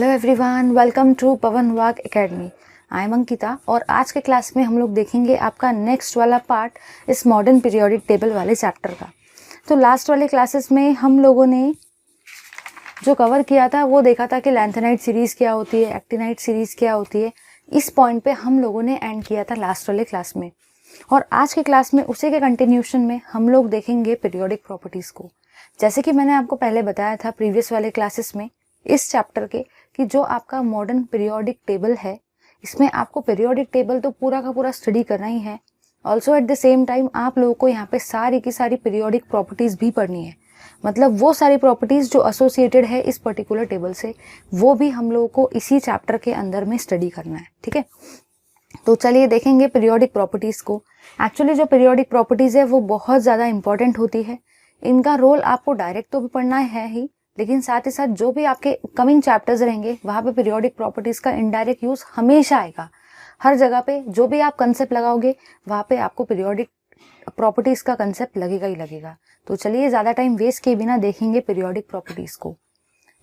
Hello everyone, welcome to पवन वाग academy. I am Ankita और आज के क्लास में हम लोग देखेंगे आपका नेक्स्ट वाला पार्ट इस मॉडर्न पीरियोडिक टेबल वाले चैप्टर का। तो लास्ट वाले क्लासेस में हम लोगों ने जो कवर किया था वो देखा था कि लैंथेनाइट सीरीज़ क्या होती है, एक्टिनाइट सीरीज़ क्या होती है। इस पॉइंट पे हम लोगों ने एंड किया था लास्ट वाले क्लास में। और आज के क्लास में उसी के कंटिन्यूशन में हम लोग देखेंगे पीरियोडिक प्रॉपर्टीज़ को। जैसे कि मैंने आपको पहले बताया था प्रीवियस वाले क्लासेस में इस चैप्टर के कि जो आपका मॉडर्न पीरियोडिक टेबल है, इसमें आपको पीरियोडिक टेबल तो पूरा का पूरा स्टडी करना ही है। Also at the same time आप लोगों को यहाँ पे सारी की सारी पीरियोडिक प्रॉपर्टीज़ भी पढ़नी है। मतलब वो सारी प्रॉपर्टीज़ जो एसोसिएटेड है इस पर्टिकुलर टेबल से, वो भी हम लोगों को इसी चैप्टर के अंदर में स्टडी करना है। ठीक है, तो चलिए देखेंगे पीरियोडिक प्रॉपर्टीज़ को। एक्चुअली जो पीरियोडिक प्रॉपर्टीज़ है वो बहुत ज़्यादा इंपॉर्टेंट होती है। इनका रोल आपको डायरेक्ट तो भी पढ़ना है ही, लेकिन साथ ही साथ जो भी आपके कमिंग चैप्टर्स रहेंगे वहाँ पे पीरियोडिक प्रॉपर्टीज़ का इनडायरेक्ट यूज़ हमेशा आएगा। हर जगह पे जो भी आप कंसेप्ट लगाओगे वहाँ पे आपको पीरियोडिक प्रॉपर्टीज़ का कंसेप्ट लगेगा ही लगेगा। तो चलिए ज़्यादा टाइम वेस्ट किए बिना देखेंगे पीरियोडिक प्रॉपर्टीज़ को।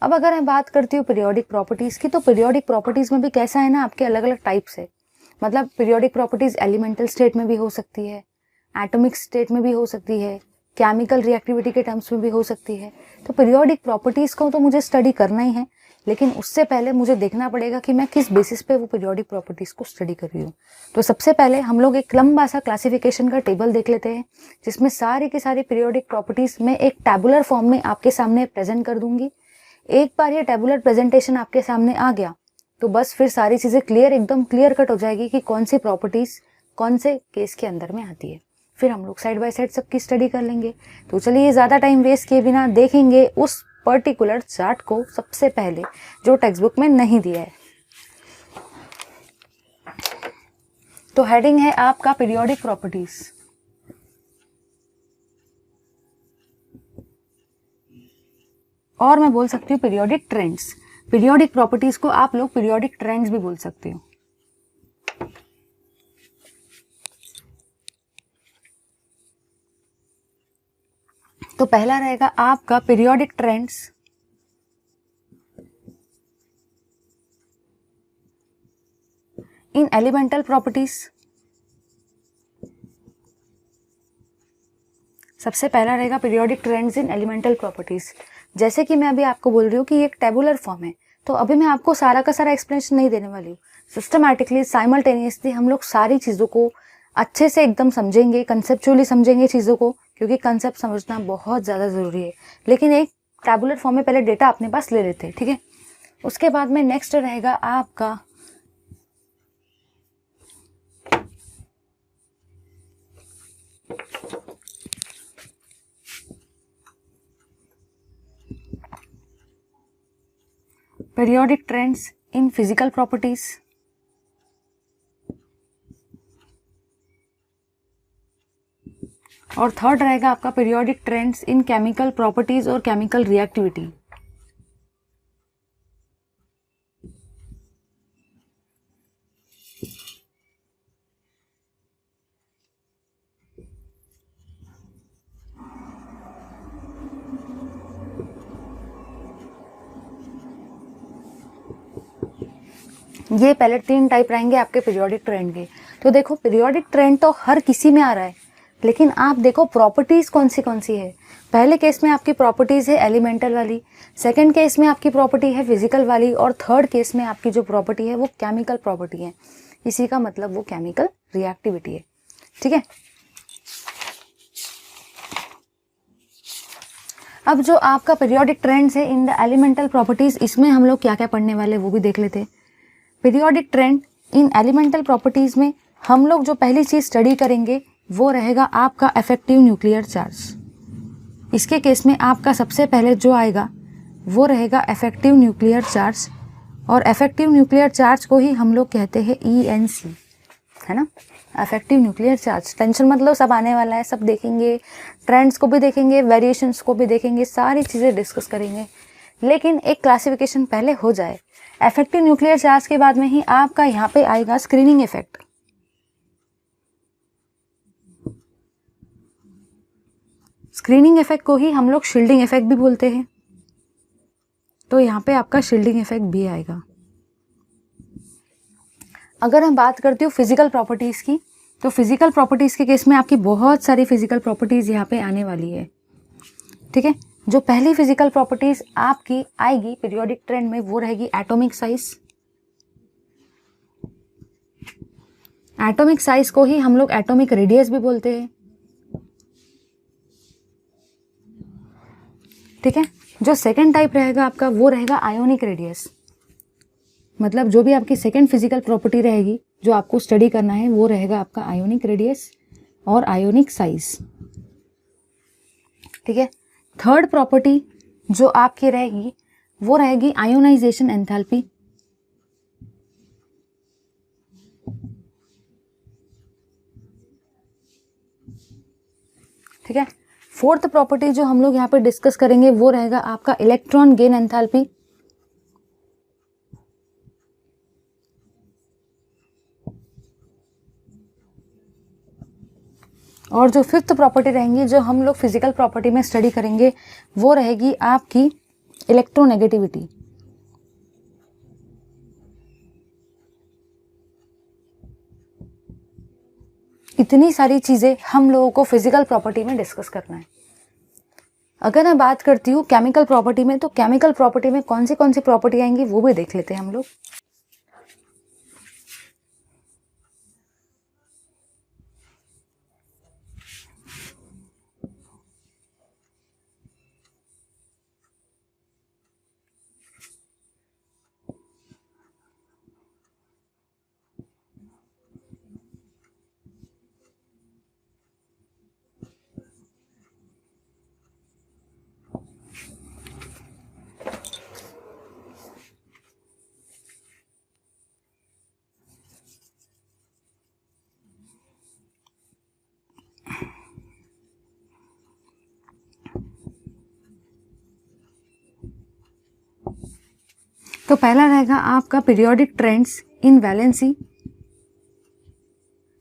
अब अगर मैं बात करती हूँ पीरियोडिक प्रॉपर्टीज़ की, तो पीरियोडिक प्रॉपर्टीज़ में भी कैसा है ना, आपके अलग अलग टाइप्स है। मतलब पीरियोडिक प्रॉपर्टीज़ एलिमेंटल स्टेट में भी हो सकती है, एटॉमिक स्टेट में भी हो सकती है, केमिकल रिएक्टिविटी के टर्म्स में भी हो सकती है। तो पीरियोडिक प्रॉपर्टीज़ को तो मुझे स्टडी करना ही है, लेकिन उससे पहले मुझे देखना पड़ेगा कि मैं किस बेसिस पे वो पीरियोडिक प्रॉपर्टीज़ को स्टडी कर रही हूँ। तो सबसे पहले हम लोग एक लंबा सा क्लासिफिकेशन का टेबल देख लेते हैं, जिसमें सारी की सारी पीरियोडिक प्रॉपर्टीज़ मैं एक टैबुलर फॉर्म में आपके सामने प्रेजेंट कर दूंगी। एक बार ये टैबुलर प्रेजेंटेशन आपके सामने आ गया तो बस फिर सारी चीज़ें एकदम क्लियर कट हो जाएगी कि कौन सी प्रॉपर्टीज़ कौन से केस के अंदर में आती है। फिर हम लोग साइड बाय साइड सबकी स्टडी कर लेंगे। तो चलिए ज़्यादा टाइम वेस्ट किए बिना देखेंगे उस पर्टिकुलर चार्ट को सबसे पहले, जो टेक्स्ट बुक में नहीं दिया है। तो हेडिंग है आपका पीरियोडिक प्रॉपर्टीज़। और मैं बोल सकती हूँ पीरियोडिक ट्रेंड्स। पीरियोडिक प्रॉपर्टीज़ को आप लोग पीरियोडिक ट्रेंड्स भी बोल सकते हो। तो पहला रहेगा आपका periodic trends in elemental properties. सबसे पहला रहेगा periodic trends in elemental properties. जैसे कि मैं अभी आपको बोल रही हूँ कि ये एक टेबुलर फॉर्म है, तो अभी मैं आपको सारा का सारा एक्सप्लेनेशन नहीं देने वाली हूँ। सिस्टमैटिकली साइमल्टेनियसली हम लोग सारी चीज़ों को अच्छे से एकदम समझेंगे, कंसेप्चुअली समझेंगे चीज़ों को, क्योंकि कंसेप्ट समझना बहुत ज़्यादा ज़रूरी है। लेकिन एक टैबुलर फॉर्म में पहले डेटा अपने पास ले लेते हैं, ठीक है। उसके बाद में नेक्स्ट रहेगा आपका periodic trends in physical properties. और थर्ड रहेगा आपका periodic trends in chemical properties और केमिकल रिएक्टिविटी। ये पहले 3 टाइप रहेंगे आपके पीरियोडिक ट्रेंड के। तो देखो पीरियोडिक ट्रेंड तो हर किसी में आ रहा है, लेकिन आप देखो प्रॉपर्टीज कौन सी है। पहले केस में आपकी प्रॉपर्टीज है एलिमेंटल वाली, सेकंड केस में आपकी प्रॉपर्टी है फिजिकल वाली, और थर्ड केस में आपकी जो प्रॉपर्टी है वो केमिकल प्रॉपर्टी है। इसी का मतलब वो केमिकल रिएक्टिविटी है, ठीक है। अब जो आपका पीरियोडिक ट्रेंड्स है इन द एलिमेंटल प्रॉपर्टीज, इसमें हम लोग क्या क्या पढ़ने वाले वो भी देख लेते हैं। पीरियोडिक ट्रेंड इन एलिमेंटल प्रॉपर्टीज में हम लोग जो पहली चीज स्टडी करेंगे वो रहेगा आपका इफेक्टिव न्यूक्लियर चार्ज। इसके केस में आपका सबसे पहले जो आएगा वो रहेगा इफेक्टिव न्यूक्लियर चार्ज, और इफेक्टिव न्यूक्लियर चार्ज को ही हम लोग कहते हैं ENC, है ना। इफेक्टिव न्यूक्लियर चार्ज, टेंशन मतलब सब आने वाला है, सब देखेंगे, ट्रेंड्स को भी देखेंगे, वेरिएशंस को भी देखेंगे, सारी चीज़ें डिस्कस करेंगे। लेकिन एक क्लासिफिकेशन पहले हो जाए। इफेक्टिव न्यूक्लियर चार्ज के बाद में ही आपका यहाँ पे आएगा स्क्रीनिंग इफेक्ट। स्क्रीनिंग इफेक्ट को ही हम लोग शील्डिंग इफेक्ट भी बोलते हैं। तो यहाँ पे आपका शील्डिंग इफेक्ट भी आएगा। अगर हम बात करती हूँ फिजिकल प्रॉपर्टीज़ की, तो फिजिकल प्रॉपर्टीज़ के केस में आपकी बहुत सारी फिजिकल प्रॉपर्टीज़ यहाँ पे आने वाली है। ठीक है, जो पहली फिजिकल प्रॉपर्टीज़ आपकी आएगी पीरियोडिक ट्रेंड में वो रहेगी एटॉमिक साइज। एटॉमिक साइज को ही हम लोग एटॉमिक रेडियस भी बोलते हैं। ठीक है, जो सेकेंड टाइप रहेगा आपका वो रहेगा आयोनिक रेडियस। मतलब जो भी आपकी सेकेंड फिजिकल प्रॉपर्टी रहेगी जो आपको स्टडी करना है वो रहेगा आपका आयोनिक रेडियस और आयोनिक साइज। ठीक है, थर्ड प्रॉपर्टी जो आपकी रहेगी वो रहेगी आयोनाइजेशन एंथैल्पी। ठीक है, फोर्थ प्रॉपर्टी जो हम लोग यहाँ पे डिस्कस करेंगे वो रहेगा आपका इलेक्ट्रॉन गेन एंथैल्पी। और जो फिफ्थ प्रॉपर्टी रहेंगी जो हम लोग फिजिकल प्रॉपर्टी में स्टडी करेंगे वो रहेगी आपकी इलेक्ट्रोनेगेटिविटी। इतनी सारी चीजें हम लोगों को फिजिकल प्रॉपर्टी में डिस्कस करना है। अगर मैं बात करती हूँ केमिकल प्रॉपर्टी में, तो केमिकल प्रॉपर्टी में कौन सी प्रॉपर्टी आएंगी वो भी देख लेते हैं हम लोग। तो पहला रहेगा आपका periodic trends in valency,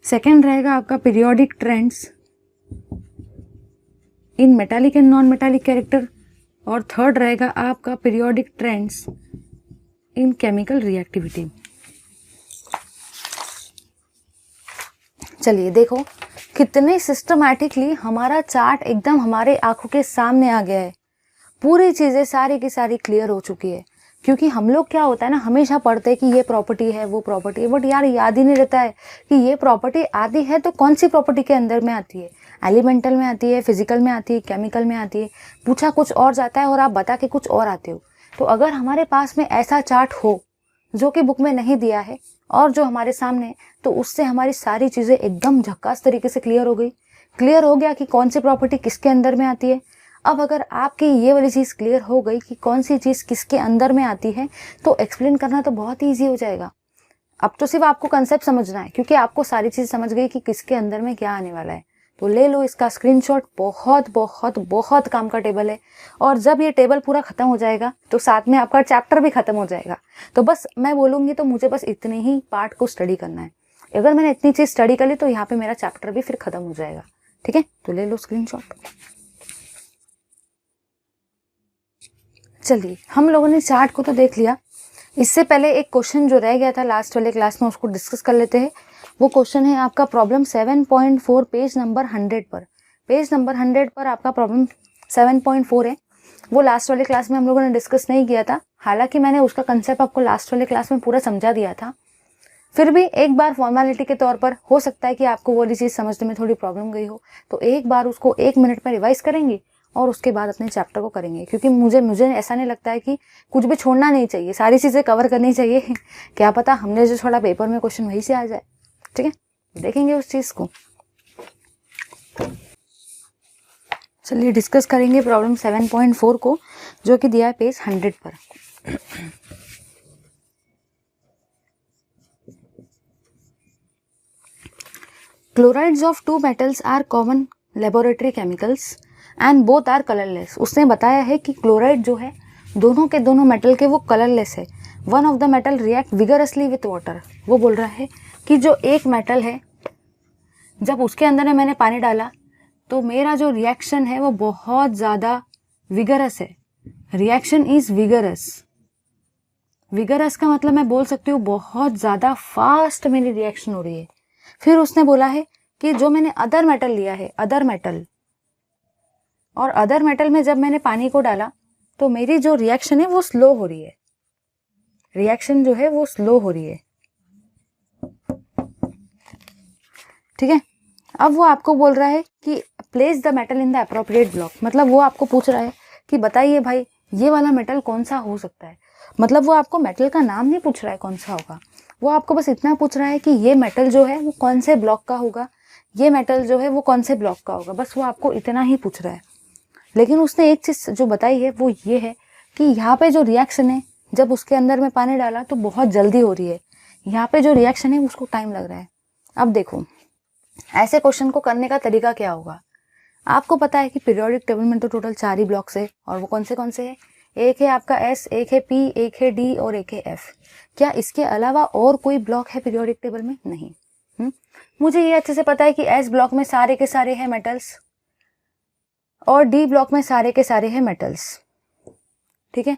second रहेगा आपका periodic trends in metallic and non metallic character, और थर्ड रहेगा आपका periodic trends in chemical reactivity. चलिए देखो कितने सिस्टमैटिकली हमारा चार्ट एकदम हमारे आंखों के सामने आ गया है। पूरी चीजें सारी की सारी क्लियर हो चुकी है। क्योंकि हम लोग क्या होता है ना, हमेशा पढ़ते हैं कि ये प्रॉपर्टी है वो प्रॉपर्टी है, बट यार याद ही नहीं रहता है कि ये प्रॉपर्टी आती है तो कौन सी प्रॉपर्टी के अंदर में आती है। एलिमेंटल में आती है, फिजिकल में आती है, केमिकल में आती है। पूछा कुछ और जाता है और आप बता के कुछ और आते हो। तो अगर हमारे पास में ऐसा चार्ट हो जो कि बुक में नहीं दिया है और जो हमारे सामने, तो उससे हमारी सारी चीज़ें एकदम झक्कास तरीके से क्लियर हो गई। क्लियर हो गया कि कौन सी प्रॉपर्टी किसके अंदर में आती है। अब अगर आपकी ये वाली चीज़ क्लियर हो गई कि कौन सी चीज़ किसके अंदर में आती है, तो एक्सप्लेन करना तो बहुत ईजी हो जाएगा। अब तो सिर्फ आपको कंसेप्ट समझना है, क्योंकि आपको सारी चीज़ समझ गई कि किसके अंदर में क्या आने वाला है। तो ले लो इसका स्क्रीनशॉट, बहुत बहुत बहुत काम का टेबल है। और जब ये टेबल पूरा खत्म हो जाएगा तो साथ में आपका चैप्टर भी खत्म हो जाएगा। तो बस मैं बोलूँगी तो मुझे बस इतने ही पार्ट को स्टडी करना है। अगर मैंने इतनी चीज़ स्टडी कर ली तो यहाँ पे मेरा चैप्टर भी फिर खत्म हो जाएगा। ठीक है, तो ले लो स्क्रीनशॉट। चलिए हम लोगों ने चार्ट को तो देख लिया। इससे पहले एक क्वेश्चन जो रह गया था लास्ट वाले क्लास में, उसको डिस्कस कर लेते हैं। वो क्वेश्चन है आपका प्रॉब्लम 7.4 पेज नंबर 100 पर। पेज नंबर 100 पर आपका प्रॉब्लम 7.4 है। वो लास्ट वाले क्लास में हम लोगों ने डिस्कस नहीं किया था, हालांकि मैंने उसका कंसेप्ट आपको लास्ट वाले क्लास में पूरा समझा दिया था। फिर भी एक बार फॉर्मेलिटी के तौर पर हो सकता है कि आपको वो वाली चीज़ समझने में थोड़ी प्रॉब्लम गई हो, तो एक बार उसको 1 मिनट में रिवाइज करेंगे और उसके बाद अपने चैप्टर को करेंगे। क्योंकि मुझे ऐसा नहीं लगता है कि कुछ भी छोड़ना नहीं चाहिए, सारी चीज़ें कवर करनी चाहिए। क्या पता हमने जो छोड़ा पेपर में क्वेश्चन वहीं से आ जाए। ठीक है, देखेंगे उस चीज़ को। चलिए डिस्कस करेंगे प्रॉब्लम 7.4 को, जो कि दिया है पेज 100 पर। Chlorides of 2 metals are common laboratory chemicals and both are colourless. उसने बताया है कि क्लोराइड जो है दोनों के दोनों मेटल के वो कलरलेस है। One of the metal react vigorously with water. वो बोल रहा है कि जो एक मेटल है, जब उसके अंदर में मैंने पानी डाला तो मेरा जो रिएक्शन है वो बहुत ज़्यादा विगरस है। Reaction is vigorous. विगरस का मतलब मैं बोल सकती हूँ बहुत ज़्यादा फास्ट मेरी रिएक्शन हो रही है। फिर उसने बोला है कि जो मैंने अदर मेटल लिया है, अदर मेटल, और अदर मेटल में जब मैंने पानी को डाला तो मेरी जो रिएक्शन है वो स्लो हो रही है, रिएक्शन जो है वो स्लो हो रही है। ठीक है, अब वो आपको बोल रहा है कि place the metal in the appropriate block, मतलब वो आपको पूछ रहा है कि बताइए भाई ये वाला मेटल कौन सा हो सकता है। मतलब वो आपको मेटल का नाम नहीं पूछ रहा है कौन सा होगा, वो आपको बस इतना पूछ रहा है कि ये मेटल जो है वो कौन से ब्लॉक का होगा, ये मेटल जो है वो कौन से ब्लॉक का होगा, बस वो आपको इतना ही पूछ रहा है। लेकिन उसने एक चीज़ जो बताई है वो ये है कि यहाँ पे जो रिएक्शन है, जब उसके अंदर में पानी डाला तो बहुत जल्दी हो रही है, यहाँ पे जो रिएक्शन है उसको टाइम लग रहा है। अब देखो ऐसे क्वेश्चन को करने का तरीका क्या होगा। आपको पता है कि पीरियोडिक टेबल में तो टोटल 4 ही ब्लॉक्स है, और वो कौन से हैं, एक है आपका एस, एक है पी, एक है डी और एक है एफ। क्या इसके अलावा और कोई ब्लॉक है पीरियोडिक टेबल में? नहीं। मुझे ये अच्छे से पता है कि एस ब्लॉक में सारे के सारे हैं मेटल्स और डी ब्लॉक में सारे के सारे हैं मेटल्स। ठीक है,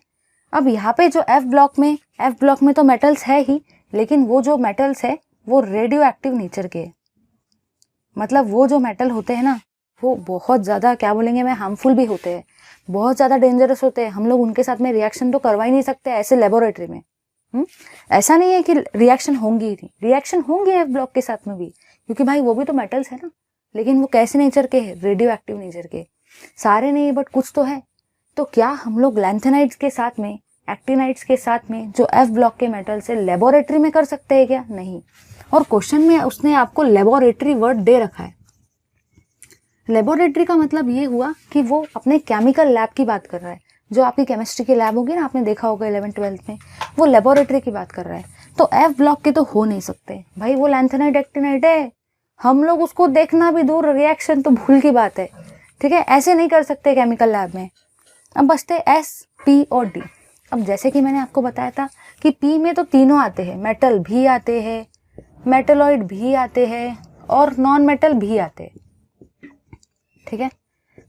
अब यहाँ पे जो एफ ब्लॉक में तो मेटल्स है ही, लेकिन वो जो मेटल्स है वो रेडियो एक्टिव नेचर के, मतलब वो जो मेटल होते हैं ना वो बहुत ज़्यादा, क्या बोलेंगे मैं, हार्मफुल भी होते हैं, बहुत ज़्यादा डेंजरस होते हैं। हम लोग उनके साथ में रिएक्शन तो करवा ही नहीं सकते ऐसे लेबोरेटरी में। ऐसा नहीं है कि रिएक्शन होंगी ही नहीं, रिएक्शन होंगी एफ ब्लॉक के साथ में भी, क्योंकि भाई वो भी तो मेटल्स है ना, लेकिन वो कैसे नेचर के हैं, रेडियो एक्टिव नेचर के। सारे नहीं बट कुछ तो है। तो क्या हम लोग लैंथेनाइड्स के साथ में, एक्टिनाइड्स के साथ में जो एफ ब्लॉक के मेटल से लेबोरेटरी में कर सकते हैं क्या? नहीं। और क्वेश्चन में उसने आपको लेबोरेटरी वर्ड दे रखा है। लेबोरेटरी का मतलब ये हुआ कि वो अपने केमिकल लैब की बात कर रहा है, जो आपकी केमिस्ट्री की लैब होगी ना, आपने देखा होगा 11th-12th में, वो लेबोरेटरी की बात कर रहा है। तो एफ ब्लॉक के तो हो नहीं सकते भाई, वो लैंथेनाइड एक्टिनाइड है, हम लोग उसको देखना भी दूर, रिएक्शन तो भूल की बात है। ठीक है, ऐसे नहीं कर सकते केमिकल लैब में। अब बचते एस, पी और डी। अब जैसे कि मैंने आपको बताया था कि पी में तो तीनों आते हैं, मेटल भी आते हैं, मेटलॉइड भी आते हैं और नॉन मेटल भी आते हैं। ठीक है,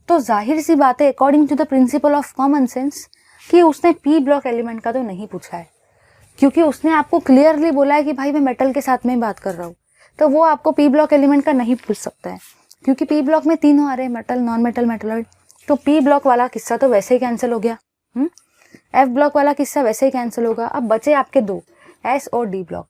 तो जाहिर सी बात है according to the principle of common sense कि उसने पी ब्लॉक एलिमेंट का तो नहीं पूछा है, क्योंकि उसने आपको क्लियरली बोला है कि भाई मैं मेटल के साथ में बात कर रहा हूँ, तो वो आपको पी ब्लॉक एलिमेंट का नहीं पूछ सकता है, क्योंकि पी ब्लॉक में तीनों आ रहे हैं, मेटल, नॉन मेटल, मेटलॉइड। तो पी ब्लॉक वाला किस्सा तो वैसे ही कैंसिल हो गया। एफ ब्लॉक वाला किस्सा वैसे ही कैंसिल होगा। अब बचे आपके दो, एस और डी ब्लॉक।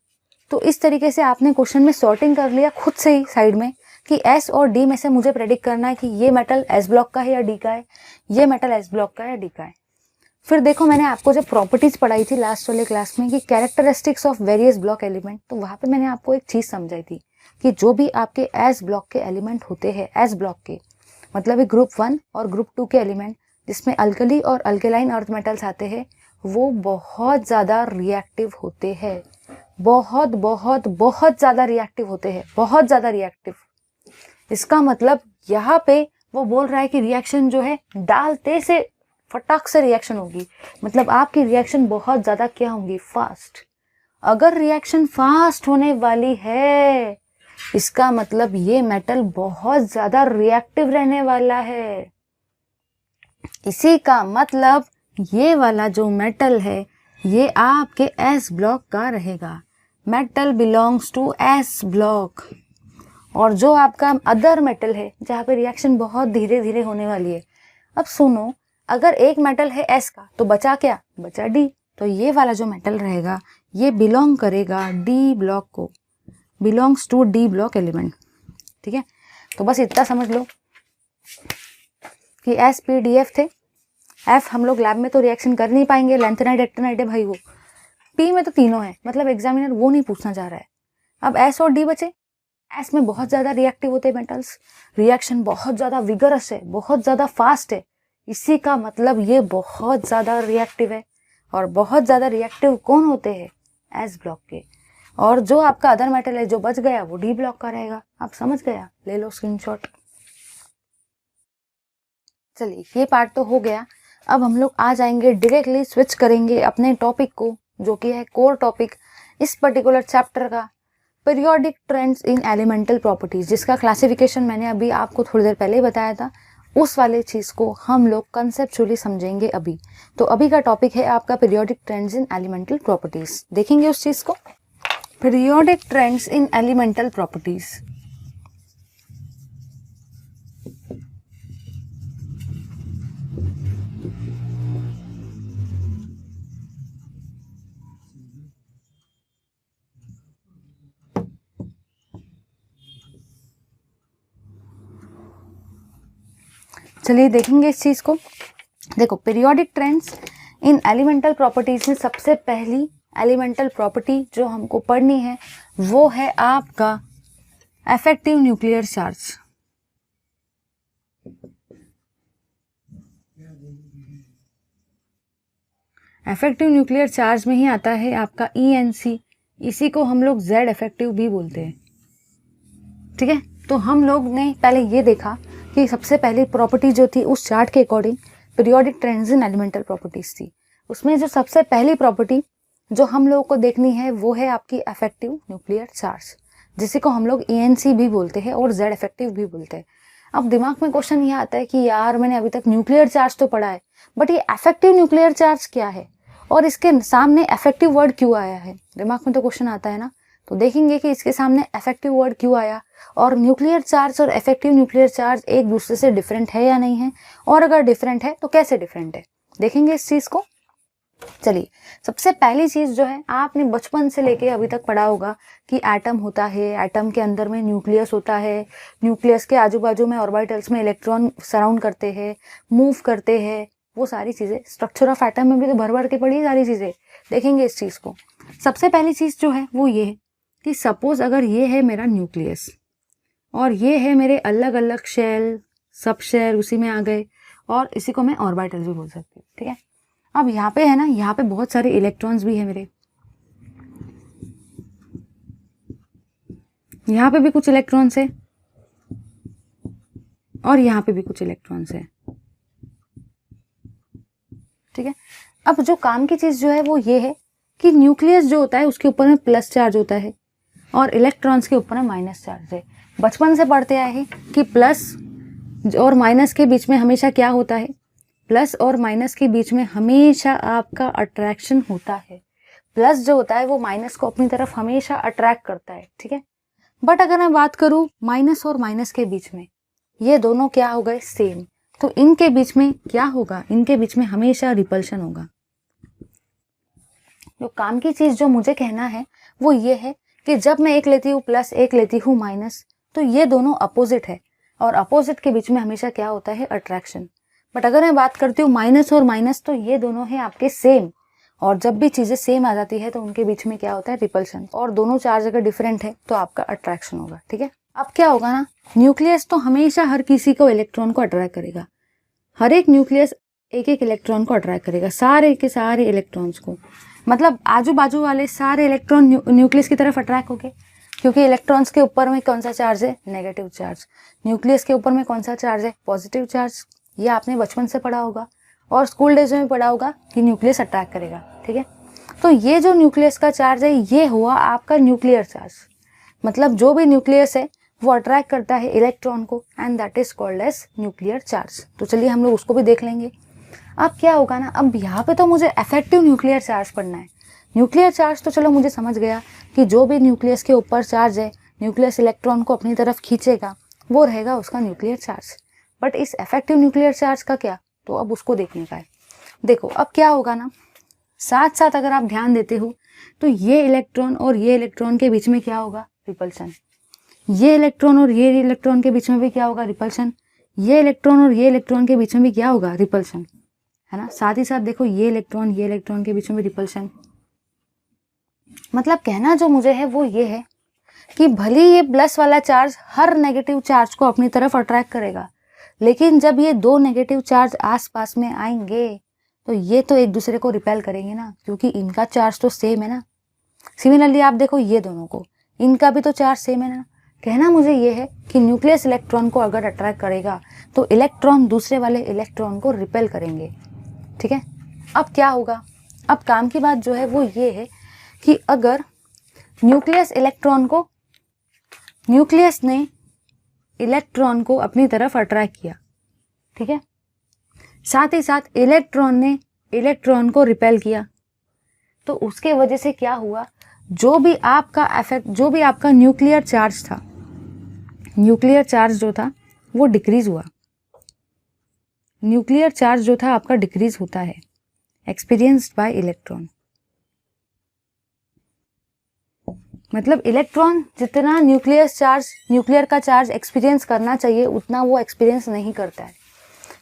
तो इस तरीके से आपने क्वेश्चन में सॉर्टिंग कर लिया खुद से ही साइड में कि एस और डी में से मुझे प्रेडिक्ट करना है कि ये मेटल एस ब्लॉक का है या डी का है, ये मेटल एस ब्लॉक का है या डी का है। फिर देखो मैंने आपको जब प्रॉपर्टीज पढ़ाई थी लास्ट वाले क्लास में कि characteristics of various block element, तो वहां पे मैंने आपको एक चीज समझाई थी कि जो भी आपके एस ब्लॉक के एलिमेंट होते हैं, एस ब्लॉक के मतलब ग्रुप 1 और ग्रुप 2 के एलिमेंट जिसमें अल्कली और अल्केलाइन अर्थ मेटल्स आते हैं, वो बहुत ज़्यादा रिएक्टिव होते हैं, बहुत बहुत बहुत ज़्यादा रिएक्टिव होते हैं, बहुत ज़्यादा रिएक्टिव। इसका मतलब यहाँ पे वो बोल रहा है कि रिएक्शन जो है डालते से फटाक से रिएक्शन होगी, मतलब आपकी रिएक्शन बहुत ज़्यादा क्या होंगी, फास्ट। अगर रिएक्शन फास्ट होने वाली है इसका मतलब ये मेटल बहुत ज़्यादा रिएक्टिव रहने वाला है। इसी का मतलब ये वाला जो मेटल है ये आपके एस ब्लॉक का रहेगा। Metal belongs to S block. और जो आपका अदर मेटल है जहाँ पे रिएक्शन बहुत धीरे धीरे होने वाली है, अब सुनो, अगर एक मेटल है एस का तो बचा क्या, बचा डी। तो ये वाला जो मेटल रहेगा ये बिलोंग करेगा डी ब्लॉक को, belongs to D block element. ठीक है, तो बस इतना समझ लो कि एस पी डी एफ थे। एफ हम लोग लैब में तो रिएक्शन कर नहीं पाएंगे, लैंथेनाइड एक्टिनाइड है भाई वो। पी में तो तीनों है, मतलब एग्जामिनर वो नहीं पूछना चाह रहा है। अब एस और डी बचे। एस में बहुत ज़्यादा रिएक्टिव होते हैं मेटल्स, रिएक्शन बहुत ज़्यादा विगरस है, बहुत ज़्यादा फास्ट है। इसी का मतलब ये बहुत ज़्यादा रिएक्टिव है। और बहुत ज़्यादा रिएक्टिव कौन होते हैं, एस ब्लॉक के। और जो आपका अदर मेटल है जो बच गया वो डी ब्लॉक का रहेगा। आप समझ गया, ले लो स्क्रीनशॉट। चलिए ये पार्ट तो हो गया। अब हम लोग आ जाएंगे, डायरेक्टली स्विच करेंगे अपने टॉपिक को, जो कि है कोर टॉपिक इस पर्टिकुलर चैप्टर का, periodic trends in elemental properties, जिसका क्लासिफिकेशन मैंने अभी आपको थोड़ी देर पहले ही बताया था। उस वाले चीज़ को हम लोग कंसेप्चुअली समझेंगे अभी। तो अभी का टॉपिक है आपका periodic trends in elemental properties. देखेंगे उस चीज़ को, periodic trends in elemental properties. चलिए देखेंगे इस चीज़ को। देखो, periodic trends in elemental properties में सबसे पहली एलिमेंटल प्रॉपर्टी जो हमको पढ़नी है वो है आपका affective nuclear charge. Affective nuclear charge में ही आता है आपका ENC। इसी को हम लोग Z अफेक्टिव भी बोलते हैं। ठीक है, तो हम लोग ने पहले ये देखा कि सबसे पहली प्रॉपर्टी जो थी उस चार्ट के according periodic trends in elemental properties थी। उसमें जो सबसे पहली प्रॉपर्टी जो हम लोगों को देखनी है वो है आपकी अफेक्टिव न्यूक्लियर चार्ज, जिसे को हम लोग ENC भी बोलते हैं और Z अफेक्टिव भी बोलते हैं। अब दिमाग में क्वेश्चन ये आता है कि यार मैंने अभी तक न्यूक्लियर चार्ज तो पढ़ा है, बट ये अफेक्टिव न्यूक्लियर चार्ज क्या है और इसके सामने अफेक्टिव वर्ड क्यों आया है। दिमाग में तो क्वेश्चन आता है ना। तो देखेंगे कि इसके सामने अफेक्टिव वर्ड क्यों आया और न्यूक्लियर चार्ज और इफेक्टिव न्यूक्लियर चार्ज एक दूसरे से डिफरेंट है या नहीं है, और अगर डिफरेंट है तो कैसे डिफरेंट है, देखेंगे इस चीज को। चलिए, सबसे पहली चीज जो है आपने बचपन से लेके अभी तक पढ़ा होगा कि एटम होता है, एटम के अंदर में न्यूक्लियस होता है, न्यूक्लियस के आजू बाजू में ऑर्बिटल्स में इलेक्ट्रॉन सराउंड करते हैं, मूव करते हैं, वो सारी चीजें स्ट्रक्चर ऑफ एटम में भी तो भर भर के पढ़ी सारी चीजें। देखेंगे इस चीज को। सबसे पहली चीज जो है वो ये है कि सपोज अगर ये है मेरा न्यूक्लियस और ये है मेरे अलग अलग शेल, सब शेल उसी में आ गए, और इसी को मैं ऑर्बिटल भी बोल सकती हूँ। ठीक है, अब यहाँ पे है ना, यहाँ पे बहुत सारे इलेक्ट्रॉन्स भी है मेरे, यहाँ पे भी कुछ इलेक्ट्रॉन्स है और यहाँ पे भी कुछ इलेक्ट्रॉन्स है। ठीक है, अब जो काम की चीज जो है वो ये है कि न्यूक्लियस जो होता है उसके ऊपर में प्लस चार्ज होता है और इलेक्ट्रॉन्स के ऊपर में माइनस चार्ज है। बचपन से पढ़ते आए हैं कि प्लस और माइनस के बीच में हमेशा क्या होता है, प्लस और माइनस के बीच में हमेशा आपका अट्रैक्शन होता है। प्लस जो होता है वो माइनस को अपनी तरफ हमेशा अट्रैक्ट करता है। ठीक है, बट अगर मैं बात करूं माइनस और माइनस के बीच में, ये दोनों क्या हो गए, सेम, तो इनके बीच में क्या होगा, इनके बीच में हमेशा रिपल्शन होगा। तो काम की चीज जो मुझे कहना है वो ये है कि जब मैं एक लेती हूँ प्लस, एक लेती हूँ माइनस, तो ये दोनों अपोजिट है और अपोजिट के बीच में हमेशा क्या होता है, अट्रैक्शन। बट अगर मैं बात करती हूँ माइनस और माइनस, तो ये दोनों है आपके सेम, और जब भी चीजें सेम आ जाती है तो उनके बीच में क्या होता है, रिपल्शन, और दोनों चार्ज अगर डिफरेंट है तो आपका अट्रैक्शन होगा। ठीक है, अब क्या होगा ना, न्यूक्लियस तो हमेशा हर किसी को इलेक्ट्रॉन को अट्रैक्ट करेगा, हर एक न्यूक्लियस एक एक इलेक्ट्रॉन को अट्रैक्ट करेगा, सारे के सारे इलेक्ट्रॉन्स को, मतलब आजू बाजू वाले सारे इलेक्ट्रॉन न्यूक्लियस की तरफ अट्रैक्ट हो गए, क्योंकि इलेक्ट्रॉन्स के ऊपर में कौन सा चार्ज है, नेगेटिव चार्ज। न्यूक्लियस के ऊपर में कौन सा चार्ज है, पॉजिटिव चार्ज। ये आपने बचपन से पढ़ा होगा और स्कूल डेज में पढ़ा होगा कि न्यूक्लियस अट्रैक्ट करेगा। ठीक है, तो ये जो न्यूक्लियस का चार्ज है ये हुआ आपका न्यूक्लियर चार्ज, मतलब जो भी न्यूक्लियस है वो अट्रैक्ट करता है इलेक्ट्रॉन को, and that is called as nuclear charge. तो चलिए हम लोग उसको भी देख लेंगे। अब क्या होगा ना, अब यहाँ पे तो मुझे अफेक्टिव न्यूक्लियर चार्ज पढ़ना है। न्यूक्लियर चार्ज तो चलो मुझे समझ गया कि जो भी न्यूक्लियस के ऊपर चार्ज है, न्यूक्लियस इलेक्ट्रॉन को अपनी तरफ खींचेगा, वो रहेगा उसका न्यूक्लियर चार्ज। बट इस अफेक्टिव न्यूक्लियर चार्ज का क्या, तो अब उसको देखने का है। देखो अब क्या होगा ना, साथ साथ अगर आप ध्यान देते हो तो ये इलेक्ट्रॉन और ये इलेक्ट्रॉन के बीच में क्या होगा, रिपल्शन। ये इलेक्ट्रॉन और ये इलेक्ट्रॉन के बीच में भी क्या होगा, रिपल्शन। ये इलेक्ट्रॉन और ये इलेक्ट्रॉन के बीच में भी क्या होगा, रिपल्शन, है ना। साथ ही साथ देखो ये इलेक्ट्रॉन के बीच में भी रिपल्शन। मतलब कहना जो मुझे है वो ये है कि भले ये प्लस वाला चार्ज हर नेगेटिव चार्ज को अपनी तरफ अट्रैक्ट करेगा, लेकिन जब ये दो नेगेटिव चार्ज आसपास में आएंगे तो ये तो एक दूसरे को रिपेल करेंगे ना, क्योंकि इनका चार्ज तो सेम है ना। सिमिलरली आप देखो ये दोनों को, इनका भी तो चार्ज सेम है ना। कहना मुझे ये है कि न्यूक्लियस इलेक्ट्रॉन को अगर अट्रैक्ट करेगा तो इलेक्ट्रॉन दूसरे वाले इलेक्ट्रॉन को रिपेल करेंगे। ठीक है, अब क्या होगा, अब काम की बात जो है वो ये है कि अगर न्यूक्लियस ने इलेक्ट्रॉन को अपनी तरफ अट्रैक्ट किया, ठीक है। साथ ही साथ इलेक्ट्रॉन ने इलेक्ट्रॉन को रिपेल किया, तो उसके वजह से क्या हुआ, जो भी आपका न्यूक्लियर चार्ज था, न्यूक्लियर चार्ज जो था वो डिक्रीज हुआ। न्यूक्लियर चार्ज जो था आपका डिक्रीज होता है एक्सपीरियंस्ड बाय इलेक्ट्रॉन। मतलब इलेक्ट्रॉन जितना न्यूक्लियर का चार्ज एक्सपीरियंस करना चाहिए उतना वो एक्सपीरियंस नहीं करता है,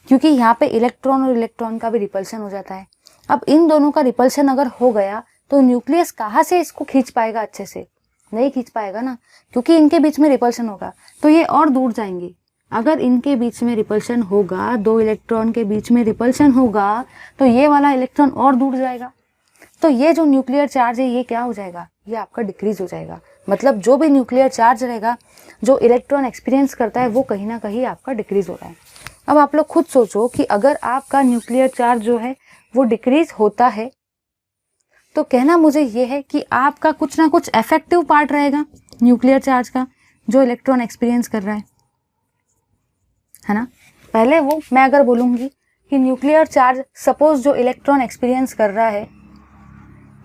क्योंकि यहाँ पे इलेक्ट्रॉन और इलेक्ट्रॉन का भी रिपल्शन हो जाता है। अब इन दोनों का रिपल्शन अगर हो गया तो न्यूक्लियस कहाँ से इसको खींच पाएगा, अच्छे से नहीं खींच पाएगा ना, क्योंकि इनके बीच में रिपल्शन होगा तो ये और दूर जाएंगे। अगर इनके बीच में रिपल्शन होगा, दो इलेक्ट्रॉन के बीच में रिपल्शन होगा, तो ये वाला इलेक्ट्रॉन और दूर जाएगा, तो ये जो न्यूक्लियर चार्ज है ये क्या हो जाएगा, ये आपका डिक्रीज हो जाएगा। मतलब जो भी न्यूक्लियर चार्ज रहेगा, जो इलेक्ट्रॉन एक्सपीरियंस करता है, वो कहीं ना कहीं आपका डिक्रीज हो रहा है। अब आप लोग खुद सोचो कि अगर आपका न्यूक्लियर चार्ज जो है वो डिक्रीज होता है, तो कहना मुझे ये है कि आपका कुछ ना कुछ इफेक्टिव पार्ट रहेगा न्यूक्लियर चार्ज का, जो इलेक्ट्रॉन एक्सपीरियंस कर रहा है ना। पहले वो मैं अगर बोलूँगी कि न्यूक्लियर चार्ज सपोज जो इलेक्ट्रॉन एक्सपीरियंस कर रहा है,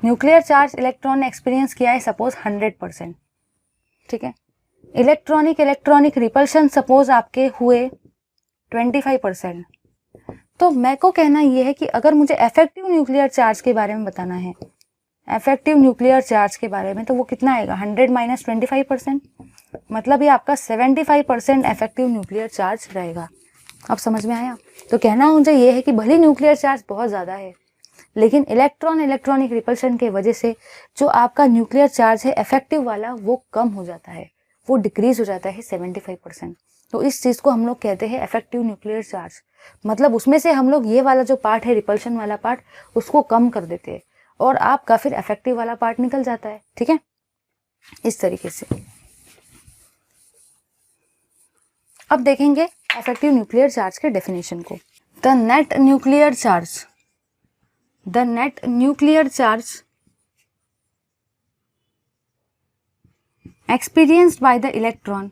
न्यूक्लियर चार्ज इलेक्ट्रॉन ने एक्सपीरियंस किया है सपोज 100%, ठीक है। इलेक्ट्रॉनिक रिपल्शन सपोज आपके हुए 25%। तो मैं को कहना ये है कि अगर मुझे इफेक्टिव न्यूक्लियर चार्ज के बारे में बताना है, इफेक्टिव न्यूक्लियर चार्ज के बारे में, तो वो कितना आएगा, 100 माइनस 25%, मतलब ये आपका 75% इफेक्टिव न्यूक्लियर चार्ज रहेगा। अब समझ में आया। तो कहना मुझे ये है कि भले न्यूक्लियर चार्ज बहुत ज़्यादा है, लेकिन इलेक्ट्रॉनिक रिपल्शन के वजह से जो आपका न्यूक्लियर चार्ज है इफेक्टिव वाला, वो कम हो जाता है, वो डिक्रीज हो जाता है 75%। तो इस चीज़ को हम लोग कहते हैं इफेक्टिव न्यूक्लियर चार्ज। मतलब उसमें से हम लोग ये वाला जो पार्ट है, रिपल्शन वाला पार्ट, उसको कम कर देते हैं और आपका फिर इफेक्टिव वाला पार्ट निकल जाता है, ठीक है, इस तरीके से। अब देखेंगे इफेक्टिव न्यूक्लियर चार्ज के डेफिनेशन को। The net nuclear charge experienced by the electron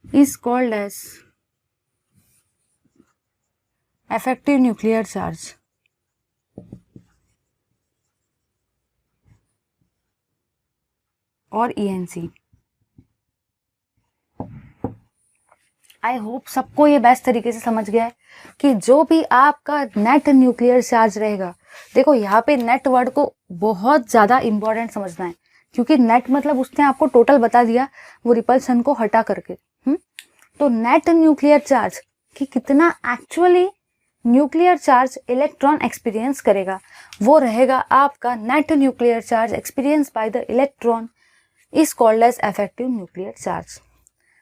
is called as effective nuclear charge और ENC। आई होप सबको ये बेस्ट तरीके से समझ गया है कि जो भी आपका नेट न्यूक्लियर चार्ज रहेगा, देखो यहाँ पे नेट वर्ड को बहुत ज़्यादा इंपॉर्टेंट समझना है, क्योंकि नेट मतलब उसने आपको टोटल बता दिया वो रिपल्सन को हटा करके। तो नेट न्यूक्लियर चार्ज कि कितना actually nuclear charge electron experience करेगा, वो रहेगा आपका net nuclear charge experience by the electron is called as effective nuclear charge.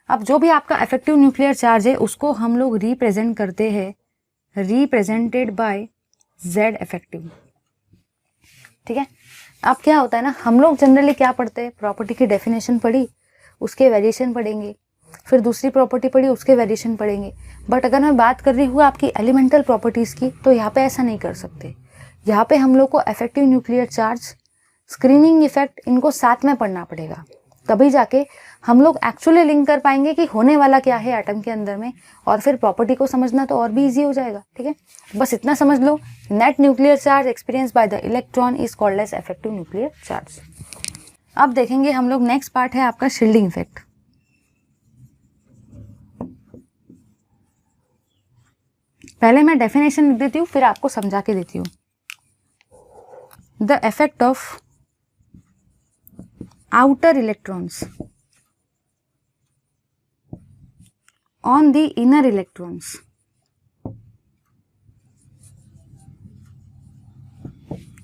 अब जो भी आपका इफेक्टिव न्यूक्लियर चार्ज है उसको हम लोग रिप्रेजेंट करते हैं, रिप्रेजेंटेड बाय Z इफेक्टिव, ठीक है। अब क्या होता है ना, हम लोग जनरली क्या पढ़ते हैं, प्रॉपर्टी की डेफिनेशन पढ़ी, उसके वेरिएशन पढ़ेंगे, फिर दूसरी प्रॉपर्टी पढ़ी, उसके वेरिएशन पढ़ेंगे। बट अगर मैं बात कर रही हूँ आपकी एलिमेंटल प्रॉपर्टीज़ की, तो यहाँ पे ऐसा नहीं कर सकते। यहाँ पे हम लोग को effective nuclear charge, screening effect, इनको साथ में पढ़ना पड़ेगा, तभी जाके हम लोग एक्चुअली लिंक कर पाएंगे कि होने वाला क्या है एटम के अंदर में, और फिर प्रॉपर्टी को समझना तो और भी इजी हो जाएगा, ठीक है। बस इतना समझ लो, net nuclear charge experience by the electron is called as effective nuclear charge. अब देखेंगे हम लोग नेक्स्ट पार्ट है आपका शील्डिंग इफेक्ट। पहले मैं डेफिनेशन लिख देती हूँ, फिर आपको समझा के देती हूँ। The effect of outer electrons on the inner electrons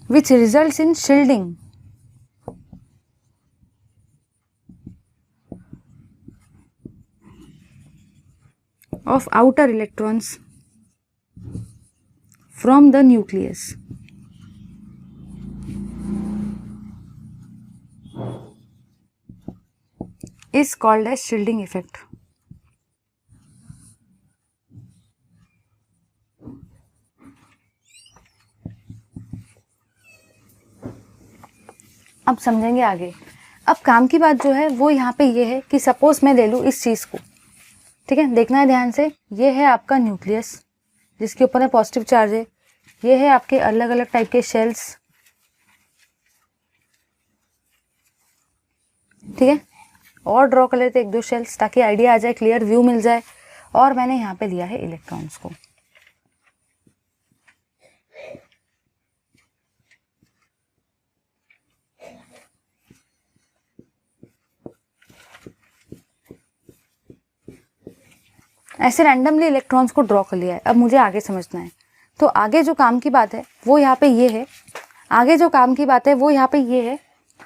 which results in shielding of outer electrons from the nucleus is called as shielding effect। अब समझेंगे आगे। अब काम की बात जो है वो यहाँ पे ये है कि सपोज मैं ले लूँ इस चीज़ को, ठीक है, देखना है ध्यान से, ये है आपका न्यूक्लियस जिसके ऊपर है पॉजिटिव चार्ज है, ये है आपके अलग अलग टाइप के शेल्स, ठीक है, और ड्रॉ कर लेते एक दो शेल्स ताकि आइडिया आ जाए, क्लियर व्यू मिल जाए। और मैंने यहाँ पे लिया है इलेक्ट्रॉन्स को, ऐसे रैंडमली इलेक्ट्रॉन्स को ड्रॉ कर लिया है। अब मुझे आगे समझना है, तो आगे जो काम की बात है वो यहाँ पे ये है, आगे जो काम की बात है वो यहाँ पे ये है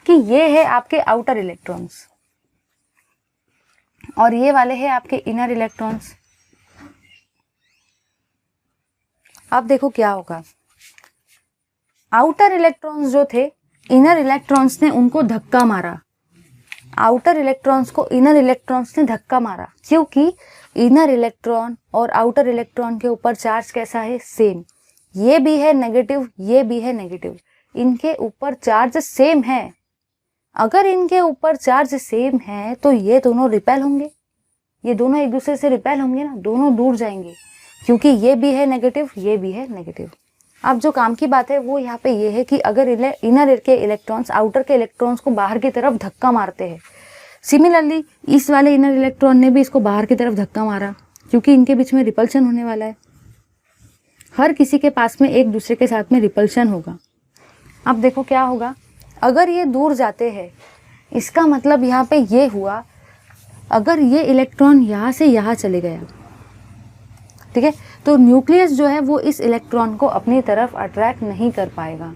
कि ये है आपके आउटर इलेक्ट्रॉन्स और ये वाले हैं आपके इनर इलेक्ट्रॉन्स। अब देखो क्या होगा, आउटर इलेक्ट्रॉन्स जो थे, इनर इलेक्ट्रॉन्स ने उनको धक्का मारा, आउटर इलेक्ट्रॉन्स को इनर इलेक्ट्रॉन्स ने धक्का मारा, क्योंकि इनर इलेक्ट्रॉन और आउटर इलेक्ट्रॉन के ऊपर चार्ज कैसा है, सेम, ये भी है नेगेटिव, ये भी है नेगेटिव, इनके ऊपर चार्ज सेम है। अगर इनके ऊपर चार्ज सेम है तो ये दोनों रिपेल होंगे, ये दोनों एक दूसरे से रिपेल होंगे ना, दोनों दूर जाएंगे, क्योंकि ये भी है नेगेटिव, ये भी है नेगेटिव। अब जो काम की बात है वो यहाँ पे ये है कि अगर इनर के इलेक्ट्रॉन्स आउटर के इलेक्ट्रॉन्स को बाहर की तरफ धक्का मारते हैं, सिमिलरली इस वाले इनर इलेक्ट्रॉन ने भी इसको बाहर की तरफ धक्का मारा, क्योंकि इनके बीच में रिपल्शन होने वाला है, हर किसी के पास में एक दूसरे के साथ में रिपल्शन होगा। अब देखो क्या होगा, अगर ये दूर जाते हैं, इसका मतलब यहाँ पे ये हुआ, अगर ये इलेक्ट्रॉन यहाँ से यहाँ चले गया, ठीक है, तो न्यूक्लियस जो है वो इस इलेक्ट्रॉन को अपनी तरफ अट्रैक्ट नहीं कर पाएगा,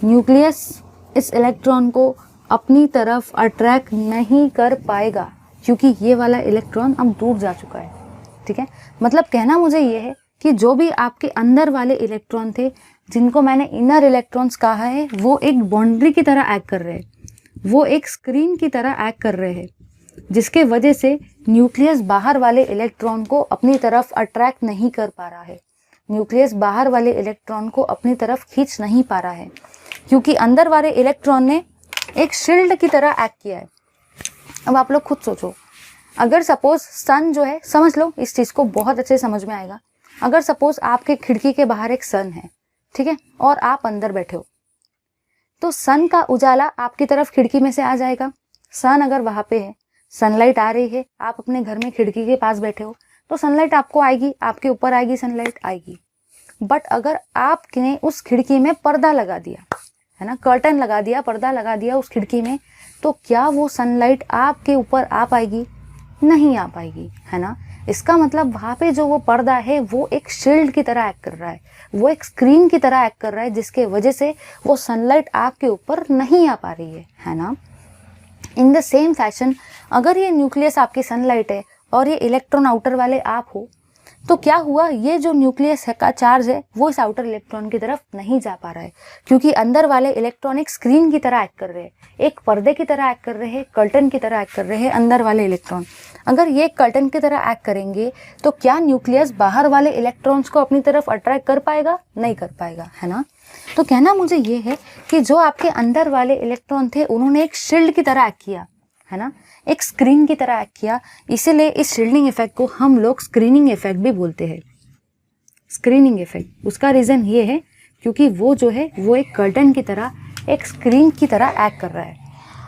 न्यूक्लियस इस इलेक्ट्रॉन को अपनी तरफ अट्रैक्ट नहीं कर पाएगा, क्योंकि ये वाला इलेक्ट्रॉन अब दूर जा चुका है, ठीक है। मतलब कहना मुझे ये है कि जो भी आपके अंदर वाले इलेक्ट्रॉन थे, जिनको मैंने इनर इलेक्ट्रॉन्स कहा है, वो एक बाउंड्री की तरह एक्ट कर रहे हैं, वो एक स्क्रीन की तरह एक्ट कर रहे हैं, जिसके वजह से न्यूक्लियस बाहर वाले इलेक्ट्रॉन को अपनी तरफ अट्रैक्ट नहीं कर पा रहा है, न्यूक्लियस बाहर वाले इलेक्ट्रॉन को अपनी तरफ खींच नहीं पा रहा है, क्योंकि अंदर वाले इलेक्ट्रॉन ने एक शील्ड की तरह एक्ट किया है। अब आप लोग खुद सोचो, अगर सपोज सन जो है, समझ लो इस चीज़ को, बहुत अच्छे समझ में आएगा। अगर सपोज आपके खिड़की के बाहर एक सन है, ठीक है, और आप अंदर बैठे हो, तो सन का उजाला आपकी तरफ खिड़की में से आ जाएगा। सन अगर वहाँ पे है, सनलाइट आ रही है, आप अपने घर में खिड़की के पास बैठे हो, तो सनलाइट आपको आएगी, आपके ऊपर आएगी, सनलाइट आएगी। बट अगर आपने उस खिड़की में पर्दा लगा दिया है ना, कर्टन लगा दिया, पर्दा लगा दिया उस खिड़की में, तो क्या वो सनलाइट आपके ऊपर आ पाएगी? नहीं आ पाएगी, है ना। इसका मतलब वहाँ पे जो वो पर्दा है वो एक शील्ड की तरह एक्ट कर रहा है, वो एक स्क्रीन की तरह एक्ट कर रहा है, जिसके वजह से वो सनलाइट आपके ऊपर नहीं आ पा रही है ना। इन द सेम फैशन, अगर ये न्यूक्लियस आपकी सनलाइट है और ये इलेक्ट्रॉन आउटर वाले आप हो, तो क्या हुआ, ये जो न्यूक्लियस है का चार्ज है वो इस आउटर इलेक्ट्रॉन की तरफ नहीं जा पा रहा है, क्योंकि अंदर वाले इलेक्ट्रॉन एक स्क्रीन की तरह एक्ट कर रहे हैं, एक पर्दे की तरह एक्ट कर रहे हैं, कर्टन की तरह एक्ट कर रहे हैं अंदर वाले इलेक्ट्रॉन। अगर ये कर्टन की तरह एक्ट करेंगे तो क्या न्यूक्लियस बाहर वाले इलेक्ट्रॉन्स को अपनी तरफ अट्रैक्ट कर पाएगा? नहीं कर पाएगा, है ना। तो कहना मुझे ये है कि जो आपके अंदर वाले इलेक्ट्रॉन थे उन्होंने एक शील्ड की तरह एक्ट किया, है ना, एक स्क्रीन की तरह एक्ट किया। इसीलिए इस शील्डिंग इफेक्ट को हम लोग स्क्रीनिंग इफेक्ट भी बोलते हैं। स्क्रीनिंग इफेक्ट, उसका रीज़न ये है क्योंकि वो जो है वो एक कर्टन की तरह, एक स्क्रीन की तरह एक्ट कर रहा है,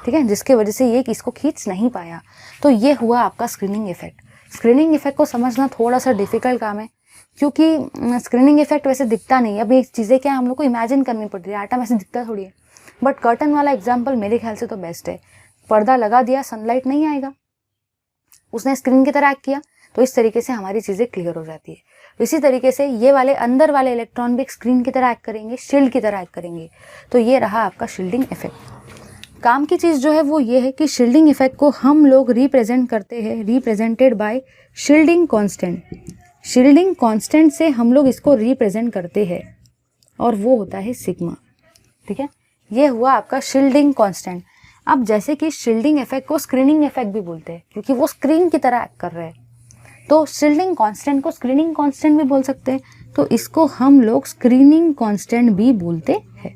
ठीक है, जिसके वजह से ये इसको खींच नहीं पाया। तो ये हुआ आपका स्क्रीनिंग इफेक्ट। स्क्रीनिंग इफेक्ट को समझना थोड़ा सा डिफिकल्ट काम है, क्योंकि स्क्रीनिंग इफेक्ट वैसे दिखता नहीं है। अब ये चीज़ें क्या हम लोग को इमेजिन करनी पड़ रही है, आइटम ऐसे दिखता थोड़ी है। बट कर्टन वाला एग्जाम्पल मेरे ख्याल से तो बेस्ट है। पर्दा लगा दिया, सनलाइट नहीं आएगा, उसने स्क्रीन की तरह एक्ट किया, तो इस तरीके से हमारी चीज़ें क्लियर हो जाती है। इसी तरीके से ये वाले अंदर वाले इलेक्ट्रॉन भी एक स्क्रीन की तरह एक्ट करेंगे, शील्ड की तरह एक्ट करेंगे। तो ये रहा आपका शील्डिंग इफेक्ट। काम की चीज़ जो है वो ये है कि शील्डिंग इफेक्ट को हम लोग रिप्रेजेंट करते हैं, represented by shielding constant. Shielding constant से हम लोग इसको रिप्रेजेंट करते हैं और वो होता है सिग्मा, ठीक है। ये हुआ आपका शील्डिंग कांस्टेंट। अब जैसे कि शील्डिंग इफेक्ट को स्क्रीनिंग इफेक्ट भी बोलते हैं, क्योंकि वो स्क्रीन की तरह एक्ट कर रहे हैं, तो शील्डिंग कांस्टेंट को स्क्रीनिंग कांस्टेंट भी बोल सकते हैं। तो इसको हम लोग स्क्रीनिंग कांस्टेंट भी बोलते हैं।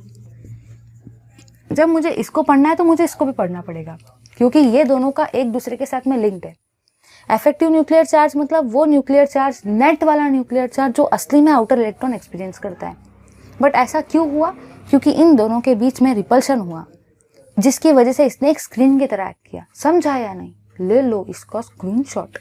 जब मुझे इसको पढ़ना है तो मुझे इसको भी पढ़ना पड़ेगा, क्योंकि ये दोनों का एक दूसरे के साथ में लिंक्ड है। इफेक्टिव न्यूक्लियर चार्ज मतलब वो न्यूक्लियर चार्ज, नेट वाला न्यूक्लियर चार्ज जो असली में आउटर इलेक्ट्रॉन एक्सपीरियंस करता है। बट ऐसा क्यों हुआ? क्योंकि इन दोनों के बीच में रिपल्शन हुआ, जिसकी वजह से इसने एक स्क्रीन की तरह एक्ट किया। समझा या नहीं? ले लो इसका स्क्रीनशॉट।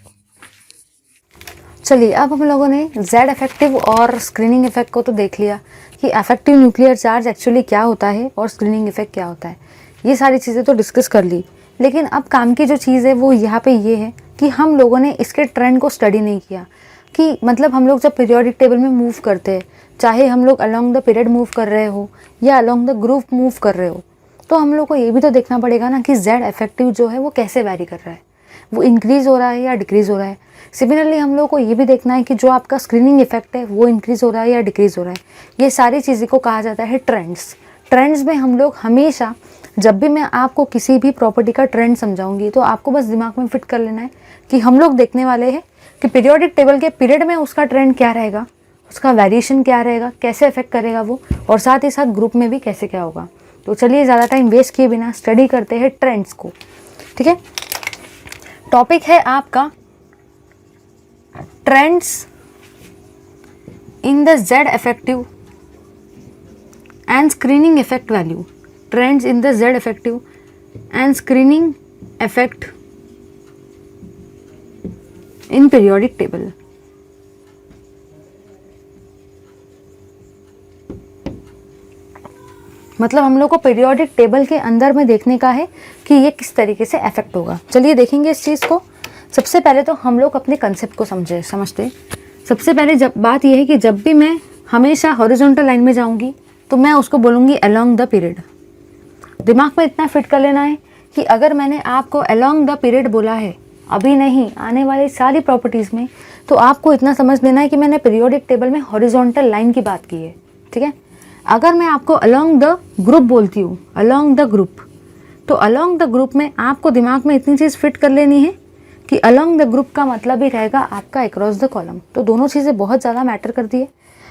चलिए, अब हम लोगों ने जेड इफेक्टिव और स्क्रीनिंग इफेक्ट को तो देख लिया कि इफेक्टिव न्यूक्लियर चार्ज एक्चुअली क्या होता है और स्क्रीनिंग इफेक्ट क्या होता है। ये सारी चीज़ें तो डिस्कस कर ली, लेकिन अब काम की जो चीज़ है वो यहाँ पे ये है कि हम लोगों ने इसके ट्रेंड को स्टडी नहीं किया। कि मतलब हम लोग जब पीरियोडिक टेबल में मूव करते हैं, चाहे हम लोग अलोंग द पीरियड मूव कर रहे हो या अलोंग द ग्रुप मूव कर रहे हो, तो हम लोग को ये भी तो देखना पड़ेगा ना कि जेड इफेक्टिव जो है वो कैसे वैरी कर रहा है, वो इंक्रीज़ हो रहा है या डिक्रीज़ हो रहा है। सिमिलरली हम लोग को ये भी देखना है कि जो आपका स्क्रीनिंग इफेक्ट है वो इंक्रीज़ हो रहा है या डिक्रीज़ हो रहा है। ये सारी चीज़ें को कहा जाता है ट्रेंड्स। ट्रेंड्स में हम लोग हमेशा, जब भी मैं आपको किसी भी प्रॉपर्टी का ट्रेंड समझाऊंगी तो आपको बस दिमाग में फिट कर लेना है कि हम लोग देखने वाले हैं कि पीरियोडिक टेबल के पीरियड में उसका ट्रेंड क्या रहेगा, उसका वेरिएशन क्या रहेगा, कैसे इफेक्ट करेगा वो, और साथ ही साथ ग्रुप में भी कैसे क्या होगा। तो चलिए ज़्यादा टाइम वेस्ट किए बिना स्टडी करते हैं ट्रेंड्स को। ठीक है, टॉपिक है आपका trends in the Z effective and screening effect value. Trends in the Z effective and screening effect in periodic table. मतलब हम लोग को पीरियोडिक टेबल के अंदर में देखने का है कि ये किस तरीके से अफेक्ट होगा। चलिए देखेंगे इस चीज़ को। सबसे पहले तो हम लोग अपने कंसेप्ट को समझते। सबसे पहले जब बात यह है कि जब भी मैं हमेशा हॉरिजॉन्टल लाइन में जाऊंगी तो मैं उसको बोलूँगी अलोंग द पीरियड। दिमाग में इतना फिट कर लेना है कि अगर मैंने आपको अलोंग द पीरियड बोला है, अभी नहीं, आने वाली सारी प्रॉपर्टीज़ में, तो आपको इतना समझ लेना है कि मैंने पीरियोडिक टेबल में हॉरिजॉन्टल लाइन की बात की है। ठीक है, अगर मैं आपको अलोंग द ग्रुप बोलती हूँ, अलोंग द ग्रुप, तो अलोंग द ग्रुप में आपको दिमाग में इतनी चीज़ फिट कर लेनी है कि अलोंग द ग्रुप का मतलब ही रहेगा आपका अक्रॉस द कॉलम। तो दोनों चीज़ें बहुत ज़्यादा मैटर करती है।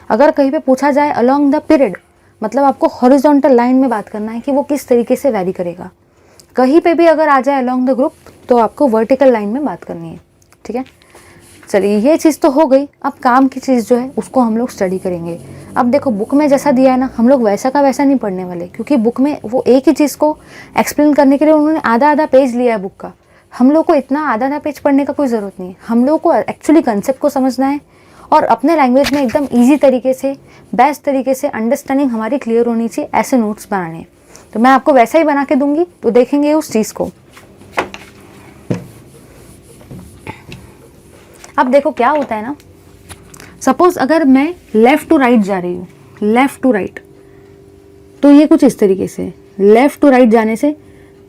अगर कहीं पे पूछा जाए अलोंग द पीरियड, मतलब आपको हॉरिजॉन्टल लाइन में बात करना है कि वो किस तरीके से वैरी करेगा। कहीं पे भी अगर आ जाए अलोंग द ग्रुप तो आपको वर्टिकल लाइन में बात करनी है। ठीक है, चलिए ये चीज़ तो हो गई। अब काम की चीज़ जो है उसको हम लोग स्टडी करेंगे। अब देखो, बुक में जैसा दिया है ना, हम लोग वैसा का वैसा नहीं पढ़ने वाले, क्योंकि बुक में वो एक ही चीज़ को एक्सप्लेन करने के लिए उन्होंने आधा आधा पेज लिया है बुक का। हम लोग को इतना आधा आधा पेज पढ़ने का कोई ज़रूरत नहीं है। हम लोग को एक्चुअली कंसेप्ट को समझना है और अपने लैंग्वेज में एकदम ईजी तरीके से, बेस्ट तरीके से अंडरस्टैंडिंग हमारी क्लियर होनी चाहिए, ऐसे नोट्स बनाने हैं। तो मैं आपको वैसा ही बना के दूंगी, तो देखेंगे उस चीज़ को। अब देखो क्या होता है ना, सपोज अगर मैं लेफ़्ट टू राइट जा रही हूँ, लेफ़्ट टू राइट, तो ये कुछ इस तरीके से, लेफ़्ट टू राइट जाने से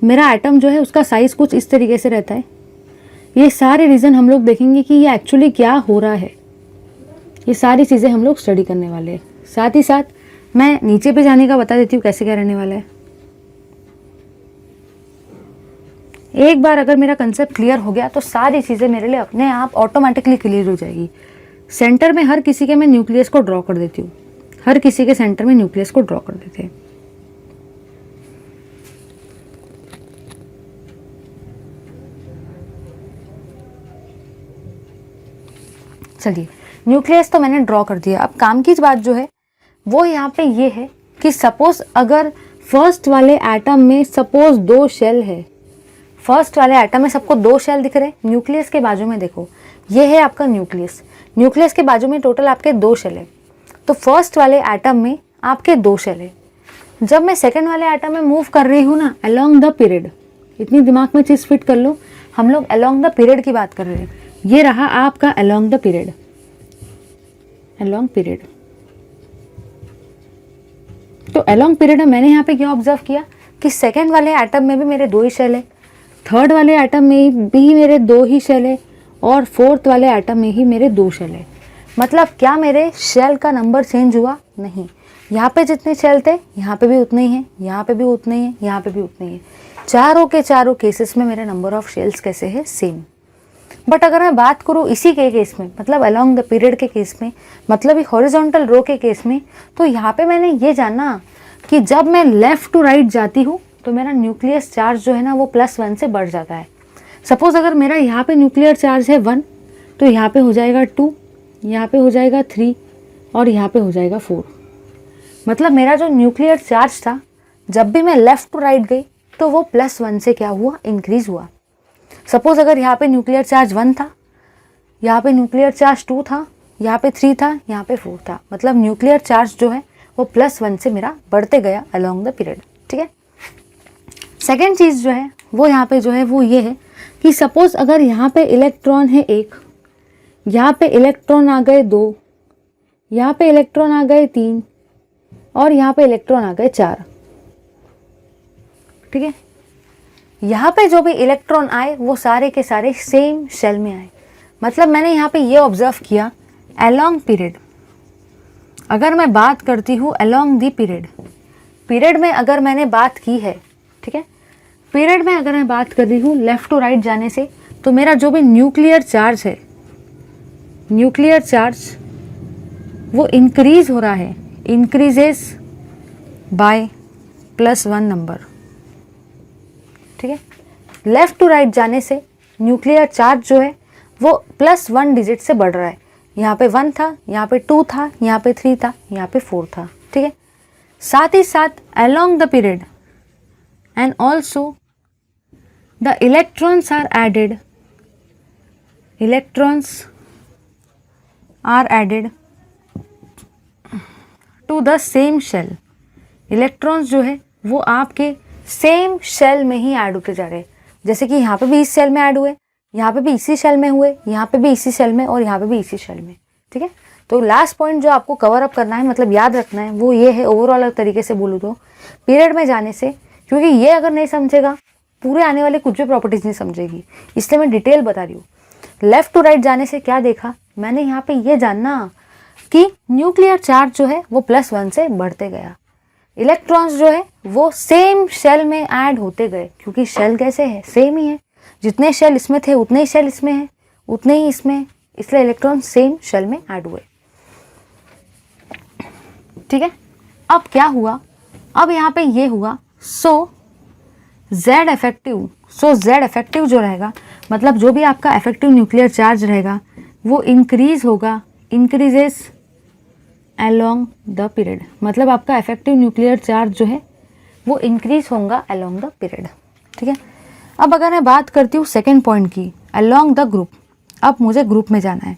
मेरा एटम जो है उसका साइज़ कुछ इस तरीके से रहता है। ये सारे रीज़न हम लोग देखेंगे कि ये एक्चुअली क्या हो रहा है। ये सारी चीज़ें हम लोग स्टडी करने वाले हैं। साथ ही साथ मैं नीचे पे जाने का बता देती हूँ कैसे क्या रहने वाला है। एक बार अगर मेरा कंसेप्ट क्लियर हो गया तो सारी चीज़ें मेरे लिए अपने आप ऑटोमेटिकली क्लियर हो जाएगी। सेंटर में हर किसी के मैं न्यूक्लियस को ड्रॉ कर देती हूँ, हर किसी के सेंटर में न्यूक्लियस को ड्रॉ कर देते हैं। चलिए, न्यूक्लियस तो मैंने ड्रॉ कर दिया। अब काम की बात जो है वो यहाँ पे ये है कि सपोज अगर फर्स्ट वाले एटम में सपोज 2 शेल है, फर्स्ट वाले एटम में सबको 2 शेल दिख रहे हैं। न्यूक्लियस के बाजू में देखो, ये है आपका न्यूक्लियस, न्यूक्लियस के बाजू में टोटल आपके 2 शेल है। तो फर्स्ट वाले एटम में आपके 2 शेल है। जब मैं सेकंड वाले एटम में मूव कर रही हूँ ना, अलोंग द पीरियड, इतनी दिमाग में चीज़ फिट कर लो, हम लोग अलोंग द पीरियड की बात कर रहे हैं। ये रहा आपका along the period, along period. तो अलोंग पीरियड में मैंने यहाँ पे क्या ऑब्जर्व किया कि सेकंड वाले एटम में भी मेरे 2 ही शेल है, थर्ड वाले एटम में भी मेरे 2 ही शेल है, और फोर्थ वाले एटम में ही मेरे 2 शेल है। मतलब क्या मेरे शेल का नंबर चेंज हुआ? नहीं। यहाँ पे जितने शेल थे यहाँ पे भी उतने ही हैं, यहाँ पे भी उतने ही हैं, यहाँ पे भी उतने ही हैं। चारों के चारों केसेस में मेरे नंबर ऑफ शेल्स कैसे है? सेम। बट अगर मैं बात करूँ इसी के केस में, मतलब अलोंग द पीरियड के केस में, मतलब हॉरिजॉन्टल रो के केस में, तो यहाँ पे मैंने ये जाना कि जब मैं लेफ़्ट टू राइट जाती हूँ तो मेरा न्यूक्लियस चार्ज जो है ना वो +1 से बढ़ जाता है। सपोज़ अगर मेरा यहाँ पे न्यूक्लियर चार्ज है 1, तो यहाँ पे हो जाएगा 2, यहाँ पे हो जाएगा 3 और यहाँ पे हो जाएगा 4। मतलब मेरा जो न्यूक्लियर चार्ज था जब भी मैं लेफ़्ट टू राइट गई तो वो +1 से क्या हुआ, इंक्रीज़ हुआ। सपोज़ अगर यहाँ पे न्यूक्लियर चार्ज 1 था, यहाँ पे न्यूक्लियर चार्ज 2 था, यहाँ पे 3 था, यहाँ पे 4 था, मतलब न्यूक्लियर चार्ज जो है वो +1 से मेरा बढ़ते गया अलॉन्ग द पीरियड। ठीक है। सेकेंड चीज़ जो है वो यहाँ पे जो है वो ये है कि सपोज़ अगर यहाँ पे इलेक्ट्रॉन है 1, यहाँ पे इलेक्ट्रॉन आ गए 2, यहाँ पे इलेक्ट्रॉन आ गए 3 और यहाँ पे इलेक्ट्रॉन आ गए 4। ठीक है। यहाँ पे जो भी इलेक्ट्रॉन आए वो सारे के सारे सेम शेल में आए। मतलब मैंने यहाँ पे ये ऑब्जर्व किया अलोंग पीरियड। अगर मैं बात करती हूँ अलोंग दी पीरियड में अगर मैंने बात की है, ठीक है, पीरियड में अगर मैं बात कर रही हूँ लेफ़्ट टू राइट जाने से, तो मेरा जो भी न्यूक्लियर चार्ज है, न्यूक्लियर चार्ज वो इंक्रीज़ हो रहा है, इंक्रीजेस बाय +1 नंबर। ठीक है। लेफ़्ट टू राइट जाने से न्यूक्लियर चार्ज जो है वो +1 डिजिट से बढ़ रहा है। यहाँ पे 1 था, यहाँ पे 2 था, यहाँ पे 3 था, यहाँ पे 4 था। ठीक है। साथ ही साथ along the period and also the electrons are added, electrons are added to the same shell. Electrons जो है वो आपके सेम शेल में ही ऐड होते जा रहे हैं। जैसे कि यहाँ पे भी इस शेल में ऐड हुए, यहाँ पे भी इसी शेल में हुए, यहाँ पे भी इसी शेल में और यहाँ पे भी इसी शेल में। ठीक है। तो लास्ट पॉइंट जो आपको कवर अप करना है, मतलब याद रखना है, वो ये है, ओवरऑल तरीके से बोलूँ तो पीरियड में जाने से, क्योंकि ये अगर नहीं समझेगा पूरे आने वाले कुछ भी प्रॉपर्टीज नहीं समझेगी, इसलिए मैं डिटेल बता रही हूँ। लेफ़्ट टू राइट जाने से क्या देखा मैंने यहाँ पे, ये जानना कि न्यूक्लियर चार्ज जो है वो +1 से बढ़ते गया। इलेक्ट्रॉन्स जो है वो सेम शेल में ऐड होते गए, क्योंकि शेल कैसे है, सेम ही है। जितने शेल इसमें थे उतने ही शेल इसमें है, उतने ही इसमें, इसलिए इलेक्ट्रॉन सेम शेल में ऐड हुए। ठीक है। अब क्या हुआ, अब यहाँ पे ये हुआ, सो Z इफेक्टिव जो रहेगा, मतलब जो भी आपका इफेक्टिव न्यूक्लियर चार्ज रहेगा वो इंक्रीज होगा, इंक्रीजेस अलोंग द पीरियड। मतलब आपका इफेक्टिव न्यूक्लियर चार्ज जो है वो इंक्रीज होगा अलोंग द पीरियड। ठीक है। अब अगर मैं बात करती हूँ सेकेंड पॉइंट की, अलोंग द ग्रुप। अब मुझे ग्रुप में जाना है।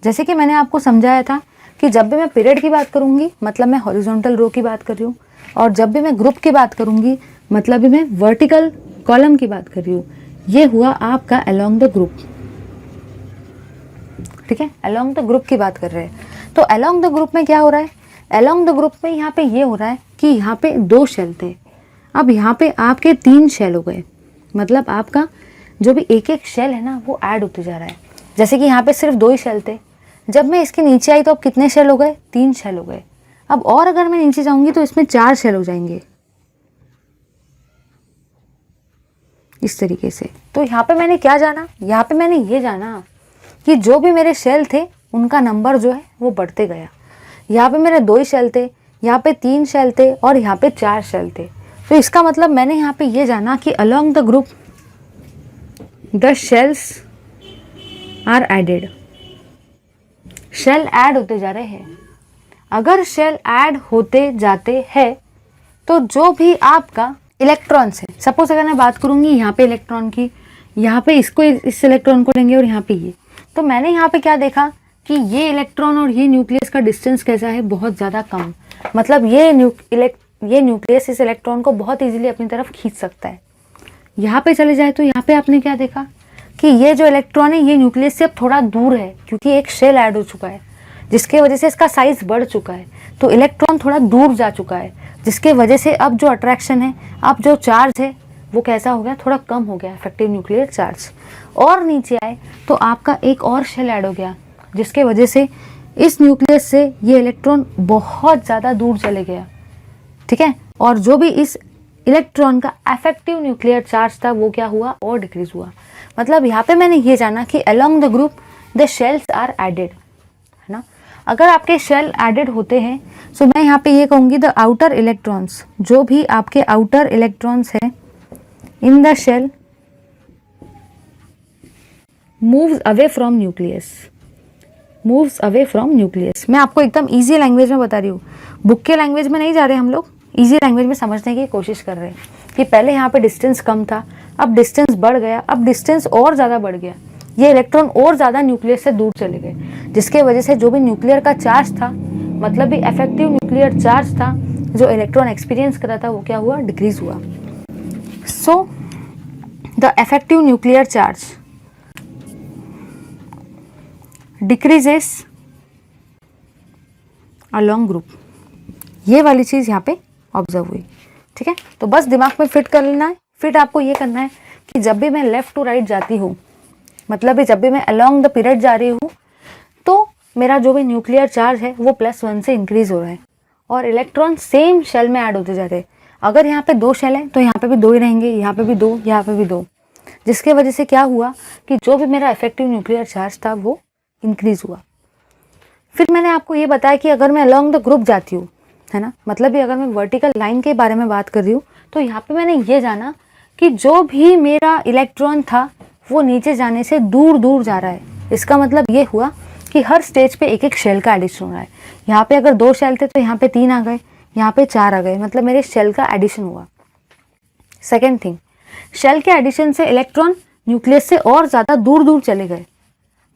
जैसे कि मैंने आपको समझाया था कि जब भी मैं पीरियड की बात करूँगी मतलब मैं हॉरिजॉन्टल रो की बात कर रही हूँ, और जब भी मैं ग्रुप की बात करूँगी मतलब भी मैं वर्टिकल कॉलम की बात कर रही हूँ। ये हुआ आपका अलोंग द ग्रुप। ठीक है। अलोंग द ग्रुप की बात कर रहे हैं, तो अलोंग द ग्रुप में क्या हो रहा है, अलोंग द ग्रुप में यहाँ पे ये हो रहा है कि यहाँ पे 2 शेल थे, अब यहाँ पे आपके 3 शेल हो गए। मतलब आपका जो भी एक एक शेल है ना वो ऐड होते जा रहा है। जैसे कि यहाँ पे सिर्फ 2 ही शेल थे, जब मैं इसके नीचे आई तो अब कितने शेल हो गए, 3 शेल हो गए। अब और अगर मैं नीचे जाऊंगी तो इसमें 4 शेल हो जाएंगे, इस तरीके से। तो यहाँ पे मैंने क्या जाना, यहाँ पे मैंने ये जाना कि जो भी मेरे शेल थे उनका नंबर जो है वो बढ़ते गया। यहाँ पे मेरे 2 ही शेल थे, यहाँ पे 3 शेल थे और यहाँ पे 4 शेल थे। तो इसका मतलब मैंने यहाँ पे ये जाना कि along the group the shells are added. Shell add होते जा रहे हैं। अगर शेल ऐड होते जाते हैं तो जो भी आपका इलेक्ट्रॉन्स है, सपोज अगर मैं बात करूँगी यहाँ पे इलेक्ट्रॉन की, यहाँ पे इसको, इस इलेक्ट्रॉन को लेंगे और यहाँ पे ये, तो मैंने यहाँ पे क्या देखा कि ये इलेक्ट्रॉन और ये न्यूक्लियस का डिस्टेंस कैसा है, बहुत ज़्यादा कम। मतलब ये न्यूक्लियस इस इलेक्ट्रॉन को बहुत इजीली अपनी तरफ खींच सकता है। यहाँ पे चले जाए तो यहाँ पे आपने क्या देखा कि ये जो इलेक्ट्रॉन है ये न्यूक्लियस से अब थोड़ा दूर है, क्योंकि एक शेल ऐड हो चुका है जिसके वजह से इसका साइज बढ़ चुका है। तो इलेक्ट्रॉन थोड़ा दूर जा चुका है, जिसके वजह से अब जो अट्रैक्शन है, अब जो चार्ज है वो कैसा हो गया, थोड़ा कम हो गया, इफेक्टिव न्यूक्लियर चार्ज। और नीचे आए तो आपका एक और शेल ऐड हो गया, जिसके वजह से इस न्यूक्लियस से ये इलेक्ट्रॉन बहुत ज़्यादा दूर चले गया। ठीक है। और जो भी इस इलेक्ट्रॉन का इफेक्टिव न्यूक्लियर चार्ज था वो क्या हुआ, और डिक्रीज हुआ। मतलब यहाँ पे मैंने ये जाना कि along the group the shells are added, है ना। अगर आपके शेल एडेड होते हैं सो मैं यहाँ पे ये कहूँगी द आउटर इलेक्ट्रॉन्स, जो भी आपके आउटर इलेक्ट्रॉन्स है in the shell moves away from nucleus, moves away from nucleus. मैं आपको एकदम ईजी लैंग्वेज में बता रही हूँ, बुक के लैंग्वेज में नहीं जा रहे हम लोग, ईजी लैंग्वेज में समझने की कोशिश कर रहे हैं कि पहले यहाँ पे डिस्टेंस कम था, अब डिस्टेंस बढ़ गया, अब डिस्टेंस और ज़्यादा बढ़ गया, ये इलेक्ट्रॉन और ज़्यादा न्यूक्लियस से दूर चले गए, जिसके वजह से जो भी न्यूक्लियर का चार्ज था, मतलब भी इफेक्टिव न्यूक्लियर चार्ज था जो इलेक्ट्रॉन एक्सपीरियंस कर रहा था, वो क्या हुआ, डिक्रीज हुआ। So the effective nuclear charge decreases along group, ये वाली चीज़ यहाँ पे ऑब्जर्व हुई। ठीक है, तो बस दिमाग में फिट कर लेना है। फिट आपको ये करना है कि जब भी मैं लेफ्ट टू राइट जाती हूँ, मतलब जब भी मैं अलोंग द पीरियड जा रही हूँ, तो मेरा जो भी न्यूक्लियर चार्ज है वो +1 से इंक्रीज हो रहा है और इलेक्ट्रॉन सेम शेल में ऐड होते जा रहे हैं। अगर यहाँ पे 2 शेल है तो यहाँ पे भी 2 ही रहेंगे, यहाँ पे भी 2, यहाँ पे भी 2, जिसके वजह से क्या हुआ कि जो भी मेरा इफेक्टिव न्यूक्लियर चार्ज था वो इंक्रीज हुआ। फिर मैंने आपको ये बताया कि अगर मैं अलोंग द ग्रुप जाती हूँ, है ना, मतलब भी अगर मैं वर्टिकल लाइन के बारे में बात कर रही हूँ, तो यहाँ पे मैंने ये जाना कि जो भी मेरा इलेक्ट्रॉन था वो नीचे जाने से दूर दूर जा रहा है। इसका मतलब ये हुआ कि हर स्टेज पे एक एक शेल का एडिशन हो रहा है। यहाँ पे अगर 2 शेल थे तो यहाँ पे 3 आ गए, यहाँ पे 4 आ गए, मतलब मेरे शेल का एडिशन हुआ। सेकेंड थिंग, शेल के एडिशन से इलेक्ट्रॉन न्यूक्लियस से और ज़्यादा दूर दूर चले गए,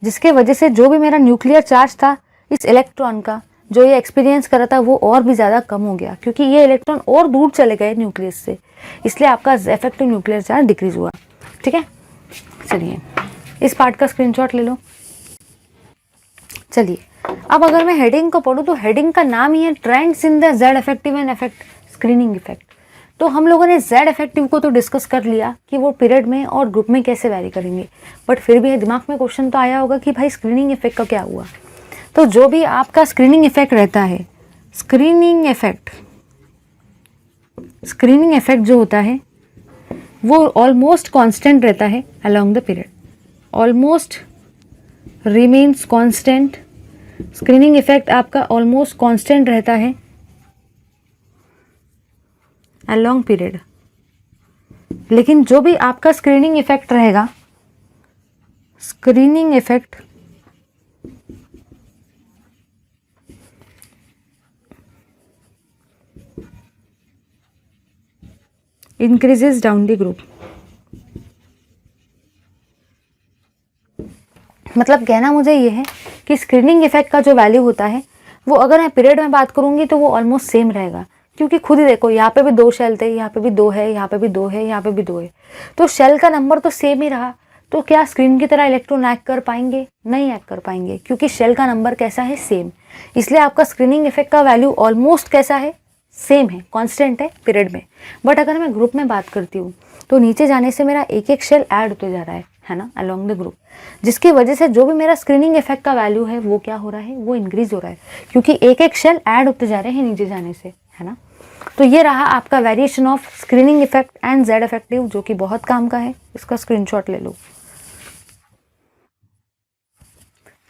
जिसके वजह से जो भी मेरा न्यूक्लियर चार्ज था इस इलेक्ट्रॉन का जो ये एक्सपीरियंस कर रहा था वो और भी ज़्यादा कम हो गया, क्योंकि ये इलेक्ट्रॉन और दूर चले गए न्यूक्लियस से, इसलिए आपका इफेक्टिव न्यूक्लियर चार्ज डिक्रीज हुआ। ठीक है, चलिए इस पार्ट का स्क्रीनशॉट ले लो। चलिए अब अगर मैं हेडिंग को पढ़ूँ तो हेडिंग का नाम ही है trends in the Z effective and effect screening effect. तो हम लोगों ने जेड इफेक्टिव को तो डिस्कस कर लिया कि वो पीरियड में और ग्रुप में कैसे वैरी करेंगे, बट फिर भी दिमाग में क्वेश्चन तो आया होगा कि भाई स्क्रीनिंग इफेक्ट का क्या हुआ। तो जो भी आपका स्क्रीनिंग इफेक्ट रहता है, स्क्रीनिंग इफेक्ट जो होता है वो ऑलमोस्ट कांस्टेंट रहता है along the period, almost remains constant. Screening effect आपका ऑलमोस्ट कांस्टेंट रहता है अलोंग पीरियड, लेकिन जो भी आपका स्क्रीनिंग इफेक्ट रहेगा, screening effect increases down the group. मतलब कहना मुझे ये है कि स्क्रीनिंग इफेक्ट का जो वैल्यू होता है वो अगर मैं पीरियड में बात करूंगी तो वो ऑलमोस्ट सेम रहेगा, क्योंकि खुद ही देखो यहाँ पे भी 2 शेल थे, यहाँ पे भी 2 है, यहाँ पे भी 2 है, यहाँ पे भी 2 है, तो शेल का नंबर तो सेम ही रहा, तो क्या स्क्रीन की तरह इलेक्ट्रॉन एक्ट कर पाएंगे? नहीं एक्ट कर पाएंगे, क्योंकि शेल का नंबर कैसा है, सेम। इसलिए आपका स्क्रीनिंग इफेक्ट का वैल्यू ऑलमोस्ट कैसा है, सेम है, कांस्टेंट है पीरियड में। बट अगर मैं ग्रुप में बात करती हूँ तो नीचे जाने से मेरा एक एक शेल ऐड होते जा रहा है ना, अलोंग द ग्रुप, जिसकी वजह से जो भी मेरा स्क्रीनिंग इफेक्ट का वैल्यू है वो क्या हो रहा है, वो इंक्रीज हो रहा है, क्योंकि एक एक शेल ऐड होते जा रहे हैं नीचे जाने से, है ना। तो ये रहा आपका variation of screening effect and Z effective, जो कि बहुत काम का है। इसका स्क्रीनशॉट ले लो।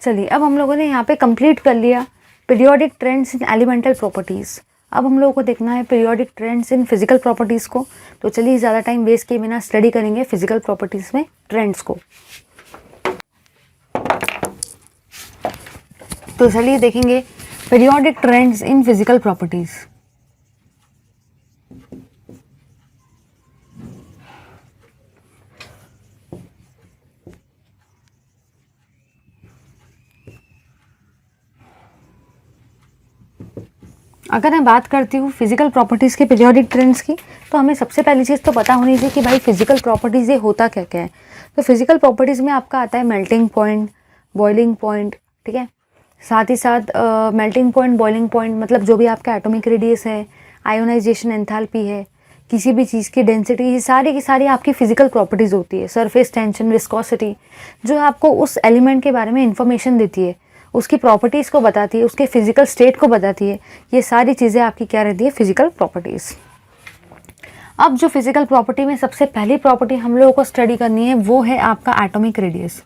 चलिए अब हम लोगों ने यहाँ पे कंप्लीट कर लिया periodic trends in elemental properties. अब हम लोगों को देखना है periodic trends in physical properties को। तो चलिए ज़्यादा टाइम वेस्ट किए बिना स्टडी करेंगे फिजिकल प्रॉपर्टीज़ में ट्रेंड्स को। तो चलिए देखेंगे periodic trends in physical properties. अगर मैं बात करती हूँ फिजिकल प्रॉपर्टीज़ के पीरियोडिक ट्रेंड्स की, तो हमें सबसे पहली चीज़ तो पता होनी चाहिए कि भाई फिजिकल प्रॉपर्टीज़ ये होता क्या क्या है। तो फिजिकल प्रॉपर्टीज़ में आपका आता है मेल्टिंग पॉइंट, बॉइलिंग पॉइंट, ठीक है। साथ ही साथ मेल्टिंग पॉइंट, बॉइलिंग पॉइंट मतलब जो भी आपका एटॉमिक रेडियस है, आयोनाइजेशन एंथैल्पी है, किसी भी चीज़ की डेंसिटी, ये सारी की सारी आपकी फिजिकल प्रॉपर्टीज़ होती है। सरफेस टेंशन, विस्कोसिटी, जो आपको उस एलिमेंट के बारे में इंफॉर्मेशन देती है, उसकी प्रॉपर्टीज़ को बताती है, उसके फिजिकल स्टेट को बताती है। ये सारी चीज़ें आपकी क्या रहती है, फिजिकल प्रॉपर्टीज़। अब जो फिजिकल प्रॉपर्टी में सबसे पहली प्रॉपर्टी हम लोगों को स्टडी करनी है वो है आपका एटॉमिक रेडियस।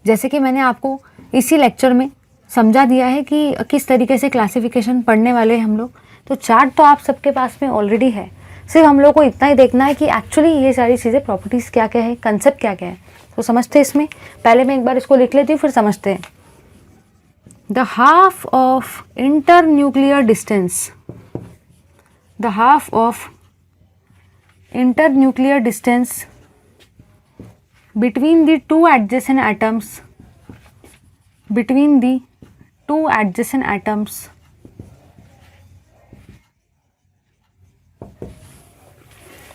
जैसे कि मैंने आपको इसी लेक्चर में समझा दिया है कि किस तरीके से क्लासिफिकेशन पढ़ने वाले हैं हम लोग। तो चार्ट तो आप सबके पास में ऑलरेडी है, सिर्फ हम लोग को इतना ही देखना है कि एक्चुअली ये सारी चीज़ें प्रॉपर्टीज़ क्या क्या है, कंसेप्ट क्या क्या है। तो समझते हैं इसमें। पहले मैं एक बार इसको लिख लेती हूँ, फिर समझते हैं। The half of internuclear distance, the half of internuclear distance between the two adjacent atoms, between the two adjacent atoms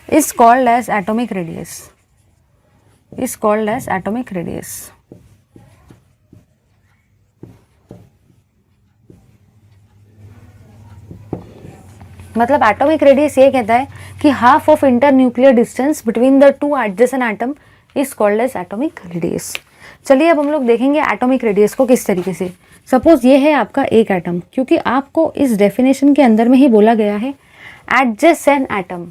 is called as atomic radius, is called as atomic radius. मतलब एटॉमिक रेडियस ये कहता है कि half of internuclear distance between the two adjacent atom is called as atomic radius. चलिए अब हम लोग देखेंगे एटॉमिक रेडियस को किस तरीके से। सपोज ये है आपका एक एटम, क्योंकि आपको इस डेफिनेशन के अंदर में ही बोला गया है एडजेसेंट एटम,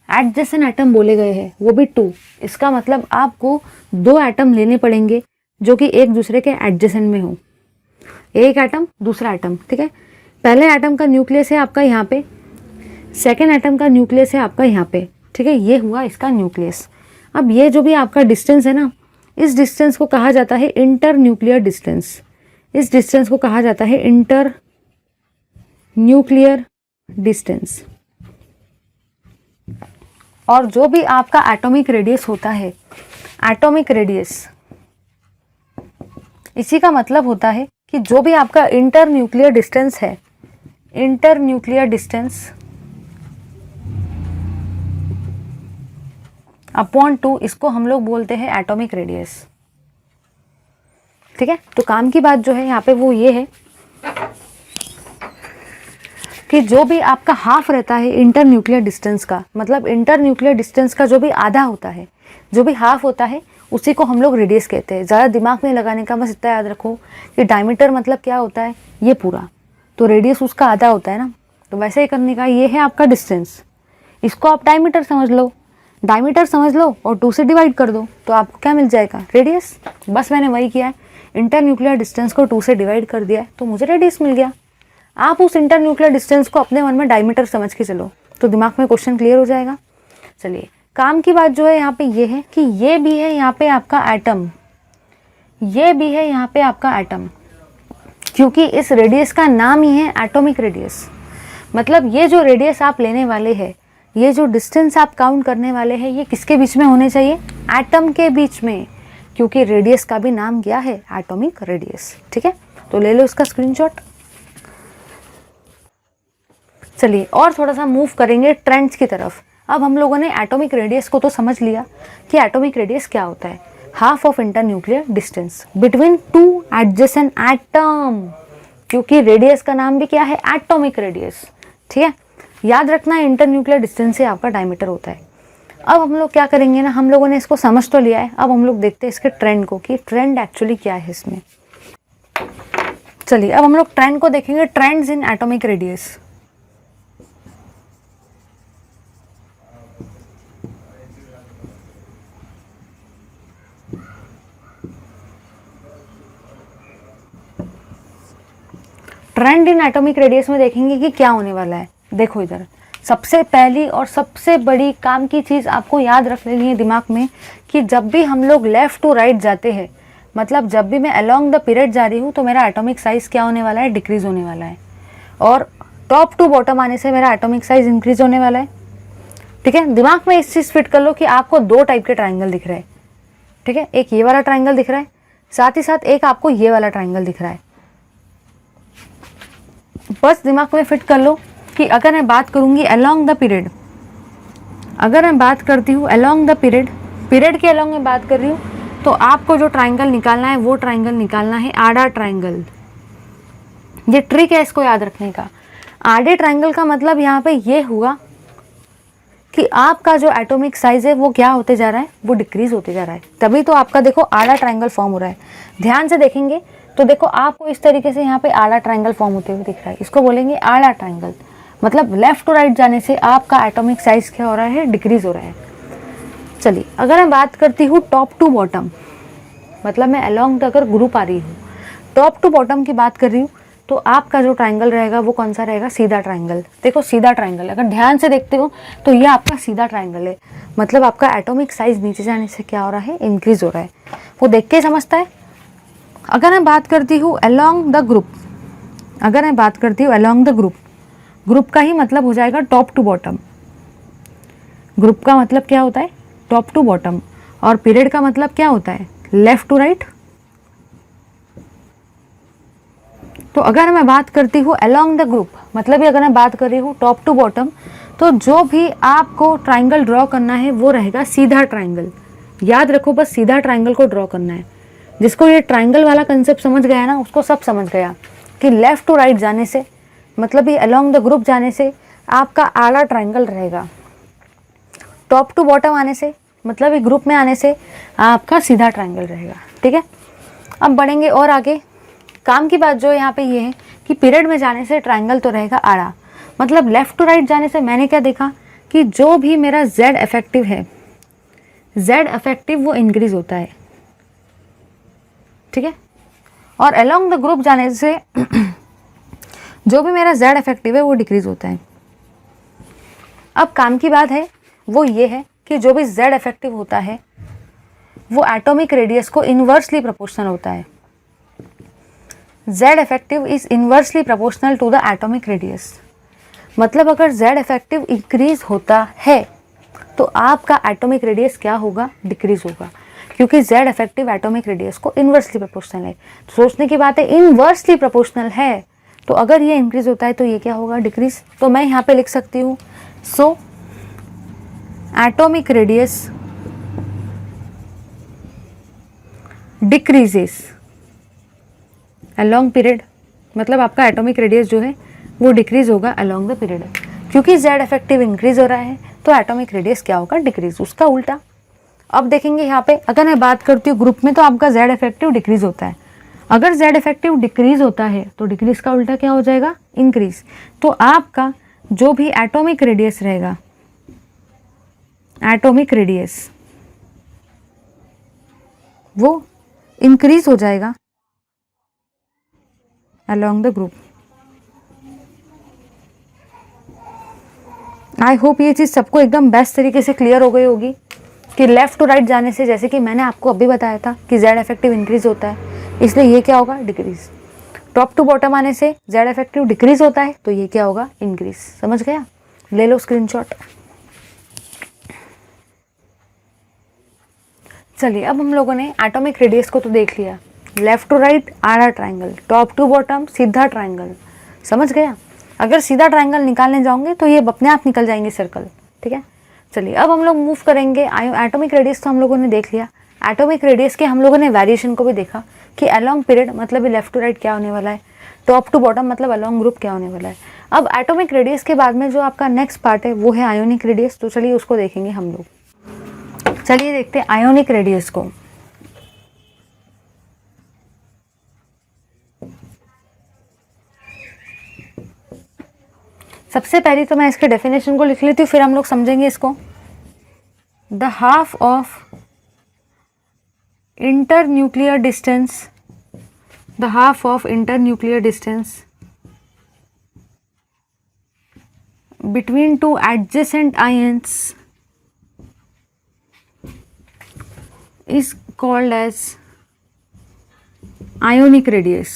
एडजेसेंट एटम बोले गए हैं, वो भी 2। इसका मतलब आपको 2 एटम लेने पड़ेंगे जो कि एक दूसरे के एडजेसेंट में हो। एक एटम दूसरा एटम, ठीक है। पहले एटम का न्यूक्लियस है आपका यहाँ पे, सेकेंड एटम का न्यूक्लियस है आपका यहाँ पे, ठीक है। ये हुआ इसका न्यूक्लियस। अब ये जो भी आपका डिस्टेंस है ना, इस डिस्टेंस को कहा जाता है इंटर न्यूक्लियर डिस्टेंस। इस डिस्टेंस को कहा जाता है इंटर न्यूक्लियर डिस्टेंस। और जो भी आपका एटॉमिक रेडियस होता है, एटॉमिक रेडियस, इसी का मतलब होता है कि जो भी आपका इंटर न्यूक्लियर डिस्टेंस है, इंटर न्यूक्लियर डिस्टेंस अपॉन 2, इसको हम लोग बोलते हैं एटॉमिक रेडियस, ठीक है। तो काम की बात जो है यहाँ पे वो ये है कि जो भी आपका हाफ रहता है इंटर न्यूक्लियर डिस्टेंस का, मतलब इंटर न्यूक्लियर डिस्टेंस का जो भी आधा होता है, जो भी हाफ होता है, उसी को हम लोग रेडियस कहते हैं। ज़्यादा दिमाग में लगाने का, बस इतना याद रखो कि डायमीटर मतलब क्या होता है, ये पूरा, तो रेडियस उसका आधा होता है ना। तो वैसे ही करने का, ये है आपका डिस्टेंस, इसको आप डायमीटर समझ लो, डायमीटर समझ लो और 2 से डिवाइड कर दो, तो आपको क्या मिल जाएगा, रेडियस। बस मैंने वही किया है, इंटर न्यूक्लियर डिस्टेंस को 2 से डिवाइड कर दिया है, तो मुझे रेडियस मिल गया। आप उस इंटर न्यूक्लियर डिस्टेंस को अपने मन में डायमीटर समझ के चलो, तो दिमाग में क्वेश्चन क्लियर हो जाएगा। चलिए काम की बात जो है यहाँ पे ये है कि ये भी है यहाँ पे आपका एटम, ये भी है यहाँ पे आपका एटम, क्योंकि इस रेडियस का नाम ही है एटॉमिक रेडियस। मतलब ये जो रेडियस आप लेने वाले हैं, ये जो डिस्टेंस आप काउंट करने वाले हैं, ये किसके बीच में होने चाहिए, एटम के बीच में, क्योंकि रेडियस का भी नाम क्या है, एटॉमिक रेडियस, ठीक है। तो ले लो इसका स्क्रीनशॉट। चलिए और थोड़ा सा मूव करेंगे ट्रेंड्स की तरफ। अब हम लोगों ने एटॉमिक रेडियस को तो समझ लिया कि एटॉमिक रेडियस क्या होता है, half of inter nuclear distance between 2 adjacent atom, क्योंकि रेडियस का नाम भी क्या है, एटॉमिक रेडियस, ठीक है। याद रखना है इंटर न्यूक्लियर डिस्टेंस से आपका डायमीटर होता है। अब हम लोग क्या करेंगे ना, हम लोगों ने इसको समझ तो लिया है, अब हम लोग देखते हैं इसके ट्रेंड को कि ट्रेंड एक्चुअली क्या है इसमें। चलिए अब हम लोग ट्रेंड को देखेंगे, trends in atomic radius. Trend in atomic radius में देखेंगे कि क्या होने वाला है। देखो इधर, सबसे पहली और सबसे बड़ी काम की चीज़ आपको याद रख लेनी है दिमाग में कि जब भी हम लोग लेफ़्ट टू राइट जाते हैं, मतलब जब भी मैं अलोंग द पीरियड जा रही हूँ, तो मेरा एटॉमिक साइज़ क्या होने वाला है, डिक्रीज़ होने वाला है। और टॉप टू बॉटम आने से मेरा एटॉमिक साइज़ इंक्रीज़ होने वाला है, ठीक है। दिमाग में इस चीज़ फिट कर लो कि आपको 2 टाइप के ट्राइंगल दिख रहे हैं, ठीक है। एक ये वाला ट्राइंगल दिख रहा है, साथ ही साथ एक आपको ये वाला ट्राइंगल दिख रहा है। बस दिमाग में फिट कर लो कि अगर मैं बात करूंगी अलोंग द पीरियड, अगर मैं बात करती हूँ अलोंग द पीरियड, पीरियड के अलोंग मैं बात कर रही हूँ, तो आपको जो ट्राइंगल निकालना है वो ट्राइंगल निकालना है आड़ा ट्राइंगल। ये ट्रिक है इसको याद रखने का। आड़े ट्राइंगल का मतलब यहाँ पे ये हुआ कि आपका जो एटॉमिक साइज है वो क्या होते जा रहा है, वो डिक्रीज होते जा रहा है, तभी तो आपका देखो आड़ा ट्राइंगल फॉर्म हो रहा है। ध्यान से देखेंगे तो देखो आपको इस तरीके से यहाँ पे आड़ा ट्राइंगल फॉर्म होते हुए दिख रहा है, इसको बोलेंगे आड़ा ट्राइंगल। मतलब लेफ्ट टू राइट जाने से आपका एटॉमिक साइज क्या हो रहा है, डिक्रीज हो रहा है। चलिए अगर मैं बात करती हूँ टॉप टू बॉटम, मतलब मैं अलोंग द अगर ग्रुप आ रही हूँ, टॉप टू बॉटम की बात कर रही हूँ तो आपका जो ट्राइंगल रहेगा वो कौन सा रहेगा, सीधा ट्राइंगल। देखो सीधा ट्राइंगल, अगर ध्यान से देखते हो तो ये आपका सीधा ट्राइंगल है, मतलब आपका एटॉमिक साइज नीचे जाने से क्या हो रहा है, इंक्रीज हो रहा है। वो देख के समझता है। अगर मैं बात करती हूँ अलोंग द ग्रुप, अगर मैं बात करती हूँ अलोंग द ग्रुप, ग्रुप का ही मतलब हो जाएगा टॉप टू बॉटम। ग्रुप का मतलब क्या होता है, टॉप टू बॉटम, और पीरियड का मतलब क्या होता है, लेफ्ट टू राइट। तो अगर मैं बात करती हूँ अलोंग द ग्रुप, मतलब अगर मैं बात कर रही हूँ टॉप टू बॉटम, तो जो भी आपको ट्राइंगल ड्रॉ करना है वो रहेगा सीधा ट्राइंगल। याद रखो, बस सीधा ट्राइंगल को ड्रॉ करना है। जिसको ये ट्राइंगल वाला कंसेप्ट समझ गया ना, उसको सब समझ गया कि लेफ्ट टू राइट जाने से, मतलब ये अलोंग द ग्रुप जाने से आपका आड़ा ट्राइंगल रहेगा। टॉप टू बॉटम आने से, मतलब ये ग्रुप में आने से आपका सीधा ट्राइंगल रहेगा। ठीक है, अब बढ़ेंगे और आगे। काम की बात जो यहाँ पे ये है कि पीरियड में जाने से ट्राइंगल तो रहेगा आड़ा, मतलब लेफ्ट टू राइट जाने से मैंने क्या देखा कि जो भी मेरा जेड इफेक्टिव है, जेड इफेक्टिव वो इंक्रीज होता है। ठीक है, और अलोंग द ग्रुप जाने से जो भी मेरा जेड इफेक्टिव है वो डिक्रीज होता है। अब काम की बात है वो ये है कि जो भी जेड इफेक्टिव होता है वो एटॉमिक रेडियस को इन्वर्सली प्रोपोर्शनल होता है। Z effective is inversely proportional to the atomic radius, मतलब अगर Z इफेक्टिव इंक्रीज होता है तो आपका एटॉमिक रेडियस क्या होगा, डिक्रीज होगा, क्योंकि Z इफेक्टिव एटॉमिक रेडियस को इन्वर्सली प्रोपोर्शनल है। तो सोचने की बात है, इन्वर्सली प्रोपोर्शनल है तो अगर ये इंक्रीज होता है तो ये क्या होगा, डिक्रीज। तो मैं यहाँ पे लिख सकती हूँ, so atomic radius decreases along period, मतलब आपका एटॉमिक रेडियस जो है वो डिक्रीज होगा अलोंग द पीरियड। क्योंकि जेड इफेक्टिव इंक्रीज हो रहा है तो एटॉमिक रेडियस क्या होगा, डिक्रीज, उसका उल्टा। अब देखेंगे यहाँ पे, अगर मैं बात करती हूँ ग्रुप में तो आपका जेड इफेक्टिव डिक्रीज होता है। अगर जेड इफेक्टिव डिक्रीज होता है तो डिक्रीज का उल्टा क्या हो जाएगा, इंक्रीज। तो आपका जो भी एटॉमिक रेडियस रहेगा, एटॉमिक रेडियस वो इंक्रीज हो जाएगा along the group। I hope ये चीज़ सबको एकदम बेस्ट तरीके से क्लियर हो गई होगी कि लेफ्ट टू राइट जाने से, जैसे कि मैंने आपको अभी बताया था कि जेड इफेक्टिव इंक्रीज होता है, इसलिए ये क्या होगा, डिक्रीज। टॉप टू बॉटम आने से जेड इफेक्टिव डिक्रीज होता है तो ये क्या होगा, इंक्रीज। समझ गया, ले लो स्क्रीनशॉट। चलिए, अब हम लोगों ने एटॉमिक रेडियस को तो देख लिया, लेफ्ट टू राइट आड़ा ट्राइंगल, टॉप टू बॉटम सीधा ट्राइंगल। समझ गया, अगर सीधा ट्राइंगल निकालने जाओगे तो ये अपने आप निकल जाएंगे सर्कल। ठीक है, चलिए अब हम लोग मूव करेंगे। एटॉमिक रेडियस तो हम लोगों ने देख लिया, एटॉमिक रेडियस के हम लोगों ने वेरिएशन को भी देखा कि अलोंग पीरियड मतलब लेफ्ट टू राइट क्या होने वाला है, टॉप टू बॉटम मतलब अलोंग ग्रुप क्या होने वाला है। अब एटॉमिक रेडियस के बाद में जो आपका नेक्स्ट पार्ट है वो है आयोनिक रेडियस। तो चलिए उसको देखेंगे हम लोग। चलिए देखते हैं आयोनिक रेडियस को। सबसे पहले तो मैं इसके डेफिनेशन को लिख लेती हूँ, फिर हम लोग समझेंगे इसको। The half of internuclear distance, the half of internuclear distance between two adjacent ions is called as ionic radius।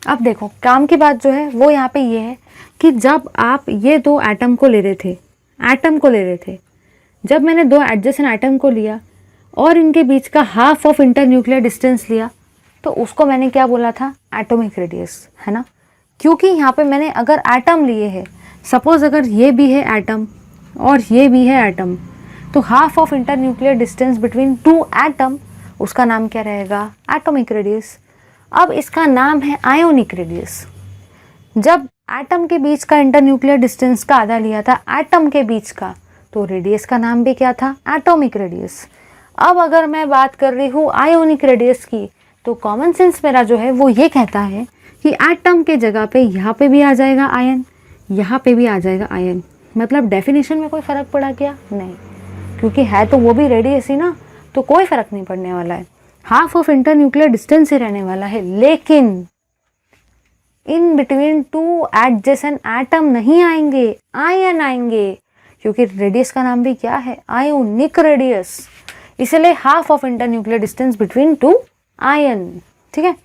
अब देखो, काम की बात जो है वो यहाँ पे ये है कि जब आप ये दो एटम को ले रहे थे, जब मैंने दो एडजेसेंट एटम को लिया और इनके बीच का हाफ ऑफ इंटरन्यूक्लियर डिस्टेंस लिया तो उसको मैंने क्या बोला था, एटॉमिक रेडियस, है ना। क्योंकि यहाँ पे मैंने अगर एटम लिए हैं, सपोज अगर ये भी है एटम और ये भी है एटम, तो half of internuclear distance between two atom, उसका नाम क्या रहेगा, एटॉमिक रेडियस। अब इसका नाम है आयोनिक रेडियस। जब एटम के बीच का इंटरन्यूक्लियर डिस्टेंस का आधा लिया था एटम के बीच का, तो रेडियस का नाम भी क्या था, एटॉमिक रेडियस। अब अगर मैं बात कर रही हूँ आयोनिक रेडियस की, तो कॉमन सेंस मेरा जो है वो ये कहता है कि एटम के जगह पे यहाँ पे भी आ जाएगा आयन, यहाँ पे भी आ जाएगा आयन। मतलब डेफिनेशन में कोई फ़र्क पड़ा क्या, नहीं। क्योंकि है तो वो भी रेडियस ही ना, तो कोई फर्क नहीं पड़ने वाला है, हाफ ऑफ इंटरन्यूक्लियर डिस्टेंस ही रहने वाला है। लेकिन in between two adjacent atom नहीं आएंगे, आयन आएंगे, क्योंकि रेडियस का नाम भी क्या है, आयोनिक रेडियस, इसलिए half of internuclear distance between two ion. ठीक है,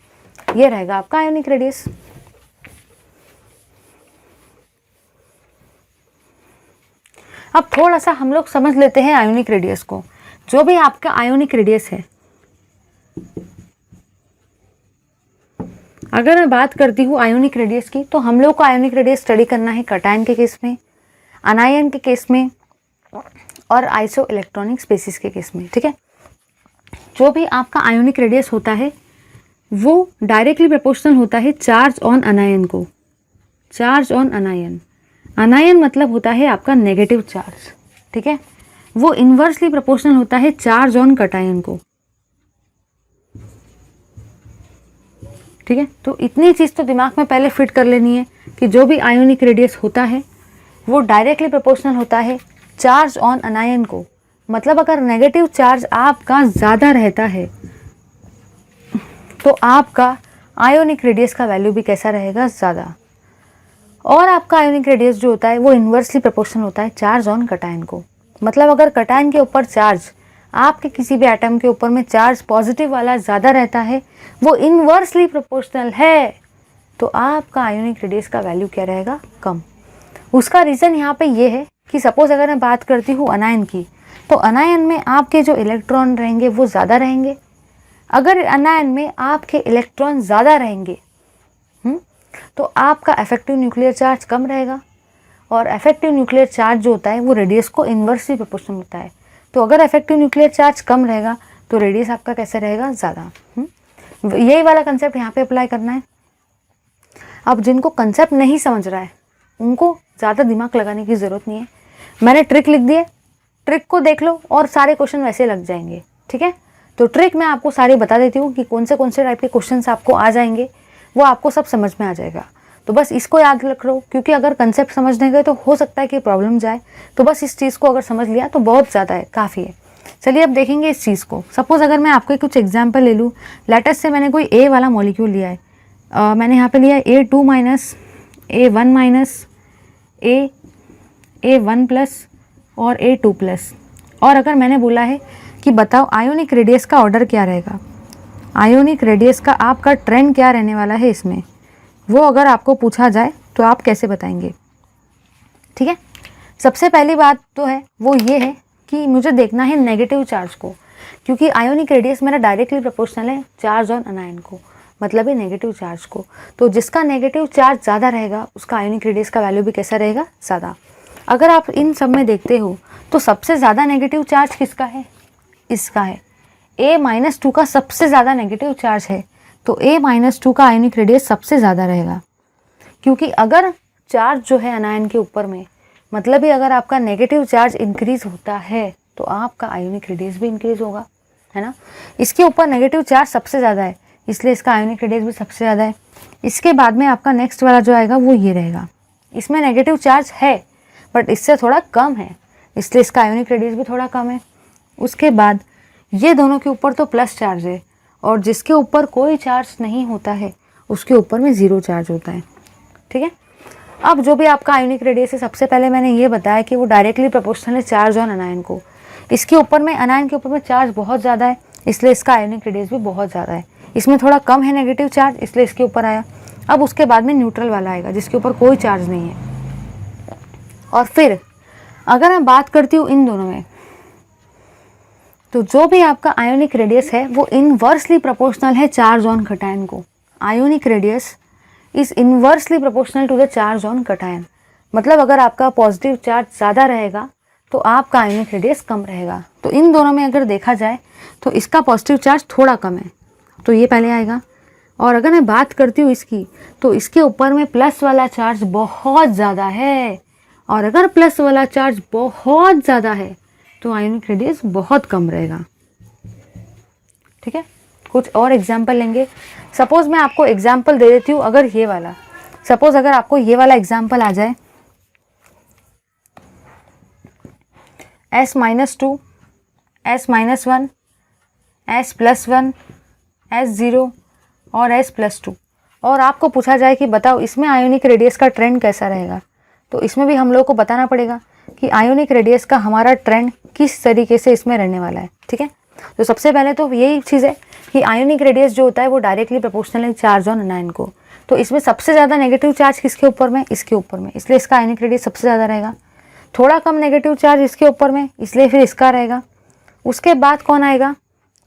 ये रहेगा आपका आयोनिक रेडियस। अब थोड़ा सा हम लोग समझ लेते हैं आयोनिक रेडियस को। जो भी आपका आयोनिक रेडियस है, अगर मैं बात करती हूँ आयोनिक रेडियस की, तो हम लोग को आयोनिक रेडियस स्टडी करना है कटायन के केस में, अनायन के केस में और आइसो इलेक्ट्रॉनिक स्पेसिस के केस में। ठीक है, जो भी आपका आयोनिक रेडियस होता है वो डायरेक्टली प्रोपोर्शनल होता है चार्ज ऑन अनायन को। चार्ज ऑन अनायन, अनायन मतलब होता है आपका नेगेटिव चार्ज। ठीक है, वो इन्वर्सली प्रोपोर्शनल होता है चार्ज ऑन कटायन को। ठीक है, तो इतनी चीज़ तो दिमाग में पहले फिट कर लेनी है कि जो भी आयोनिक रेडियस होता है वो डायरेक्टली प्रोपोर्शनल होता है चार्ज ऑन अनायन को। मतलब अगर नेगेटिव चार्ज आपका ज़्यादा रहता है तो आपका आयोनिक रेडियस का वैल्यू भी कैसा रहेगा, ज़्यादा। और आपका आयोनिक रेडियस जो होता है वो इन्वर्सली प्रोपोर्शनल होता है चार्ज ऑन कटायन को। मतलब अगर कटायन के ऊपर चार्ज, आपके किसी भी एटम के ऊपर में चार्ज पॉजिटिव वाला ज़्यादा रहता है, वो इन्वर्सली प्रोपोर्शनल है, तो आपका आयोनिक रेडियस का वैल्यू क्या रहेगा, कम। उसका रीज़न यहाँ पे ये है कि सपोज अगर मैं बात करती हूँ अनायन की, तो अनायन में आपके जो इलेक्ट्रॉन रहेंगे वो ज़्यादा रहेंगे। अगर अनायन में आपके इलेक्ट्रॉन ज़्यादा रहेंगे तो आपका इफेक्टिव न्यूक्लियर चार्ज कम रहेगा, और इफेक्टिव न्यूक्लियर चार्ज जो होता है वो रेडियस को इन्वर्सली प्रोपोर्शनल होता है। तो अगर इफेक्टिव न्यूक्लियर चार्ज कम रहेगा तो रेडियस आपका कैसे रहेगा, ज़्यादा। यही वाला कंसेप्ट यहाँ पे अप्लाई करना है। अब जिनको कंसेप्ट नहीं समझ रहा है उनको ज़्यादा दिमाग लगाने की ज़रूरत नहीं है, मैंने ट्रिक लिख दी है, ट्रिक को देख लो और सारे क्वेश्चन वैसे लग जाएंगे। ठीक है, तो ट्रिक मैं आपको सारी बता देती हूँ कि कौन से टाइप के क्वेश्चन आपको आ जाएंगे, वो आपको सब समझ में आ जाएगा। तो बस इसको याद रख लो, क्योंकि अगर कंसेप्ट समझने गए तो हो सकता है कि प्रॉब्लम जाए। तो बस इस चीज़ को अगर समझ लिया तो बहुत ज़्यादा है, काफ़ी है। चलिए अब देखेंगे इस चीज़ को। सपोज अगर मैं आपको कुछ एग्जाम्पल ले लूँ, लेटेस्ट से मैंने कोई ए वाला मॉलिक्यूल लिया है, मैंने यहाँ पे लिया है A2 minus, A1 minus, A1 plus और A2 प्लस। और अगर मैंने बोला है कि बताओ आयोनिक रेडियस का ऑर्डर क्या रहेगा, आयोनिक रेडियस का आपका ट्रेंड क्या रहने वाला है इसमें, वो अगर आपको पूछा जाए तो आप कैसे बताएंगे। ठीक है, सबसे पहली बात तो है वो ये है कि मुझे देखना है नेगेटिव चार्ज को, क्योंकि आयोनिक रेडियस मेरा डायरेक्टली प्रोपोर्शनल है चार्ज ऑन अनायन को, मतलब है नेगेटिव चार्ज को। तो जिसका नेगेटिव चार्ज ज़्यादा रहेगा उसका आयोनिक रेडियस का वैल्यू भी कैसा रहेगा, ज़्यादा। अगर आप इन सब में देखते हो तो सबसे ज़्यादा नेगेटिव चार्ज किसका है, इसका है। A-2 का सबसे ज़्यादा नेगेटिव चार्ज है, तो A-2 का आयोनिक रेडियस सबसे ज़्यादा रहेगा। क्योंकि अगर चार्ज जो है अनायन के ऊपर में, मतलब ही अगर आपका नेगेटिव चार्ज इंक्रीज होता है तो आपका आयोनिक रेडियस भी इंक्रीज होगा, है ना। इसके ऊपर नेगेटिव चार्ज सबसे ज़्यादा है, इसलिए इसका आयोनिक रेडियस भी सबसे ज़्यादा है। इसके बाद में आपका नेक्स्ट वाला जो आएगा वो ये रहेगा, इसमें नेगेटिव चार्ज है बट इससे थोड़ा कम है, इसलिए इसका आयोनिक रेडियस भी थोड़ा कम है। उसके बाद ये दोनों के ऊपर तो प्लस चार्ज है, और जिसके ऊपर कोई चार्ज नहीं होता है उसके ऊपर में ज़ीरो चार्ज होता है। ठीक है, अब जो भी आपका आयोनिक रेडियस है, सबसे पहले मैंने ये बताया कि वो डायरेक्टली प्रोपोर्शनल है चार्ज ऑन अनायन को। इसके ऊपर में अनायन के ऊपर में चार्ज बहुत ज़्यादा है, इसलिए इसका आयोनिक रेडियस भी बहुत ज़्यादा है। इसमें थोड़ा कम है नेगेटिव चार्ज, इसलिए इसके ऊपर आया। अब उसके बाद में न्यूट्रल वाला आएगा जिसके ऊपर कोई चार्ज नहीं है। और फिर अगर मैं बात करती हूँ इन दोनों में, तो जो भी आपका आयोनिक रेडियस है वो इनवर्सली प्रोपोर्शनल है चार्ज ऑन कटायन को। Ionic radius is inversely proportional to the charge on cation. मतलब अगर आपका पॉजिटिव चार्ज ज़्यादा रहेगा तो आपका आयोनिक रेडियस कम रहेगा। तो इन दोनों में अगर देखा जाए तो इसका पॉजिटिव चार्ज थोड़ा कम है, तो ये पहले आएगा। और अगर मैं बात करती हूँ इसकी, तो इसके ऊपर में प्लस वाला चार्ज बहुत ज़्यादा है, और अगर प्लस वाला चार्ज बहुत ज़्यादा है तो आयोनिक रेडियस बहुत कम रहेगा। ठीक है, कुछ और एग्जाम्पल लेंगे। सपोज मैं आपको एग्जाम्पल दे देती हूँ, अगर ये वाला, सपोज अगर आपको ये वाला एग्जाम्पल आ जाए, S-2, S-1, S+1, S0 और S+2, और आपको पूछा जाए कि बताओ इसमें आयोनिक रेडियस का ट्रेंड कैसा रहेगा, तो इसमें भी हम लोग को बताना पड़ेगा कि आयोनिक रेडियस का हमारा ट्रेंड किस तरीके से इसमें रहने वाला है। ठीक है, तो सबसे पहले तो यही चीज़ है कि आयोनिक रेडियस जो होता है वो डायरेक्टली प्रोपोर्शनल है चार्ज ऑन अनायन को। तो इसमें सबसे ज़्यादा नेगेटिव चार्ज किसके ऊपर में, इसके ऊपर में, इसलिए इसका आयोनिक रेडियस सबसे ज़्यादा रहेगा। थोड़ा कम नेगेटिव चार्ज इसके ऊपर में, इसलिए फिर इसका रहेगा। उसके बाद कौन आएगा,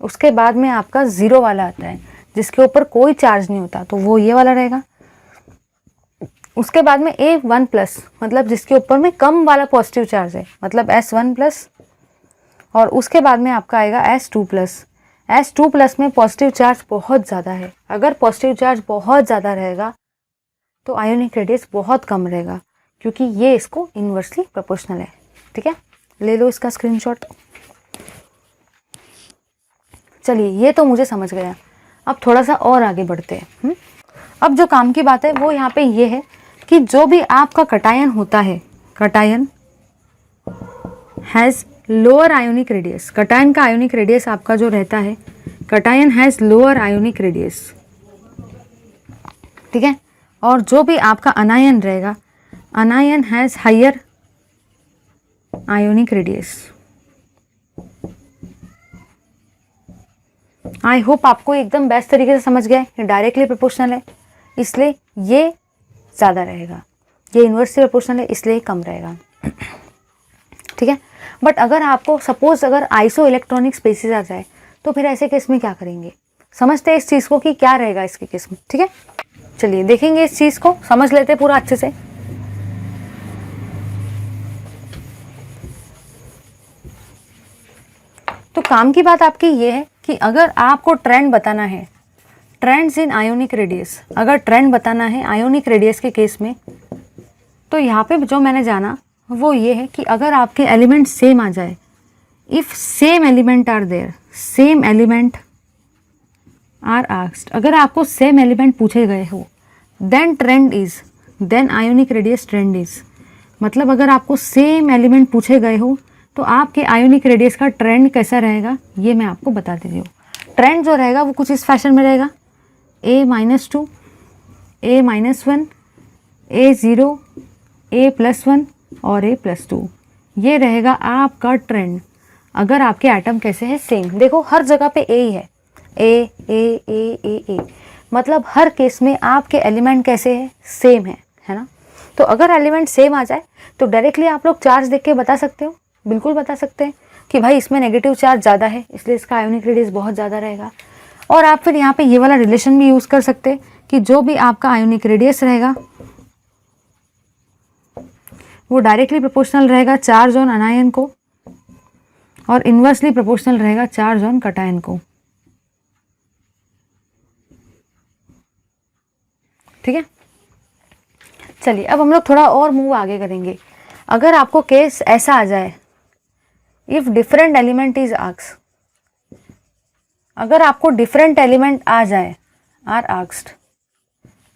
उसके बाद में आपका ज़ीरो वाला आता है जिसके ऊपर कोई चार्ज नहीं होता, तो वो ये वाला रहेगा। उसके बाद में A1+, मतलब जिसके ऊपर में कम वाला पॉजिटिव चार्ज है, मतलब S1+, और उसके बाद में आपका आएगा S2+। S2+ में पॉजिटिव चार्ज बहुत ज़्यादा है। अगर पॉजिटिव चार्ज बहुत ज़्यादा रहेगा तो आयोनिक रेडियस बहुत कम रहेगा, क्योंकि ये इसको इन्वर्सली प्रोपोर्शनल है। ठीक है, ले लो इसका स्क्रीनशॉट। चलिए, ये तो मुझे समझ गया। अब थोड़ा सा और आगे बढ़ते हैं। अब जो काम की बात है वो यहाँ पे ये है कि जो भी आपका कटायन होता है, cation has lower ionic radius, cation का आयोनिक रेडियस आपका जो रहता है, cation has lower ionic radius. ठीक है, और जो भी आपका अनायन रहेगा, anion has higher ionic radius. I hope आपको एकदम बेस्ट तरीके से समझ गए। ये डायरेक्टली प्रोपोर्शनल है इसलिए ये ज़्यादा रहेगा, ये इन्वर्सली प्रोपोर्शनल है इसलिए कम रहेगा। ठीक है, बट अगर आपको सपोज अगर आइसो इलेक्ट्रॉनिक स्पेसिस आ जाए तो फिर ऐसे केस में क्या करेंगे, समझते हैं इस चीज़ को कि क्या रहेगा इसके केस में। ठीक है, चलिए देखेंगे इस चीज़ को, समझ लेते हैं पूरा अच्छे से। तो काम की बात आपकी ये है कि अगर आपको ट्रेंड बताना है, ट्रेंड्स इन आयोनिक रेडियस, अगर ट्रेंड बताना है आयोनिक रेडियस के केस में, तो यहाँ पे जो मैंने जाना वो ये है कि अगर आपके एलिमेंट सेम आ जाए, if same element are there, same element are asked, अगर आपको सेम एलिमेंट पूछे गए हो, then trend is, then ionic radius trend is, मतलब अगर आपको सेम एलिमेंट पूछे गए हो तो आपके आयोनिक रेडियस का ट्रेंड कैसा रहेगा ये मैं आपको बता देती हूँ। ट्रेंड जो रहेगा वो कुछ इस फैशन में रहेगा, A-2, A-1, A0, A+1 और A+2, ये रहेगा आपका ट्रेंड। अगर आपके एटम कैसे हैं, सेम। देखो हर जगह पे A ही है, A, मतलब हर केस में आपके एलिमेंट कैसे हैं, सेम है ना। तो अगर एलिमेंट सेम आ जाए तो डायरेक्टली आप लोग चार्ज देख के बता सकते हो, बिल्कुल बता सकते हैं कि भाई इसमें नेगेटिव चार्ज ज़्यादा है इसलिए इसका आयोनिक रेडियस बहुत ज़्यादा रहेगा। और आप फिर यहाँ पे ये वाला रिलेशन भी यूज़ कर सकते हैं कि जो भी आपका आयोनिक रेडियस रहेगा वो डायरेक्टली प्रोपोर्शनल रहेगा चार्ज ऑन अनायन को और इन्वर्सली प्रोपोर्शनल रहेगा चार्ज ऑन कटायन को। ठीक है, चलिए अब हम लोग थोड़ा और मूव आगे करेंगे। अगर आपको केस ऐसा आ जाए, if different element is asked, अगर आपको डिफरेंट एलिमेंट आ जाए, आर आस्क्ड,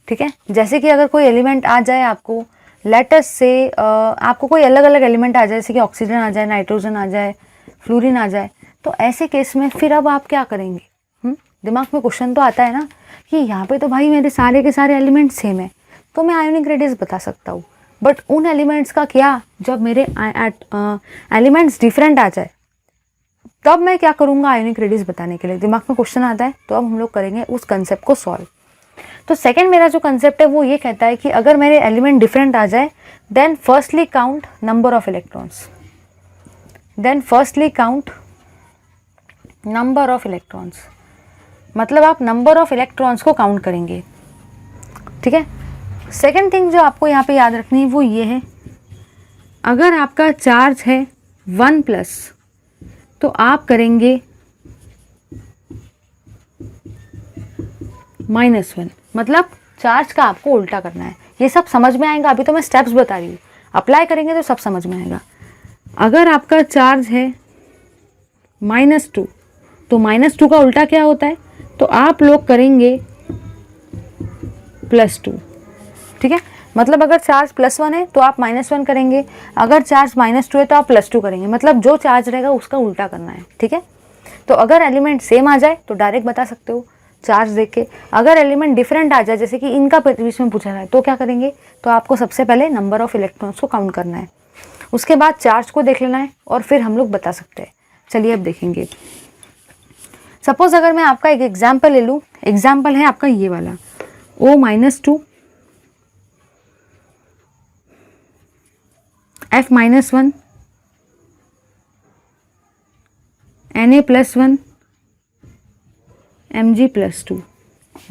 ठीक है, जैसे कि अगर कोई एलिमेंट आ जाए आपको, लेटस से आपको कोई अलग अलग एलिमेंट आ जाए, जैसे कि ऑक्सीजन आ जाए, नाइट्रोजन आ जाए, फ्लोरीन आ जाए, तो ऐसे केस में फिर अब आप क्या करेंगे? दिमाग में क्वेश्चन तो आता है ना कि यहाँ पे तो भाई मेरे सारे के सारे एलिमेंट सेम है तो मैं आयोनिक रेडियस बता सकता हूँ, बट उन एलिमेंट्स का क्या जब मेरे एलिमेंट्स डिफरेंट आ जाए तब मैं क्या करूँगा आयोनिक रेडियस बताने के लिए? दिमाग में क्वेश्चन आता है, तो अब हम लोग करेंगे उस कंसेप्ट को सॉल्व। तो सेकंड मेरा जो कंसेप्ट है वो ये कहता है कि अगर मेरे एलिमेंट डिफरेंट आ जाए then firstly count number of electrons, then firstly count number of electrons, मतलब आप नंबर ऑफ इलेक्ट्रॉन्स को काउंट करेंगे। ठीक है, सेकंड थिंग जो आपको यहाँ पे याद रखनी है वो ये है, अगर आपका चार्ज है 1+ तो आप करेंगे -1, मतलब चार्ज का आपको उल्टा करना है। ये सब समझ में आएगा, अभी तो मैं स्टेप्स बता रही हूँ, अप्लाई करेंगे तो सब समझ में आएगा। अगर आपका चार्ज है -2 तो -2 का उल्टा क्या होता है, तो आप लोग करेंगे +2। ठीक है, मतलब अगर चार्ज +1 है तो आप -1 करेंगे, अगर चार्ज -2 है तो आप +2 करेंगे, मतलब जो चार्ज रहेगा उसका उल्टा करना है, ठीक है। तो अगर एलिमेंट सेम आ जाए तो डायरेक्ट बता सकते हो चार्ज देख के, अगर एलिमेंट डिफरेंट आ जाए जैसे कि इनका बीच में पूछा है तो क्या करेंगे, तो आपको सबसे पहले नंबर ऑफ इलेक्ट्रॉन्स को काउंट करना है, उसके बाद चार्ज को देख लेना है और फिर हम लोग बता सकते हैं। चलिए अब देखेंगे। सपोज अगर मैं आपका एक एग्जाम्पल ले लूँ, एग्जाम्पल है आपका ये वाला O-2 F-1 Na+1 Mg+2,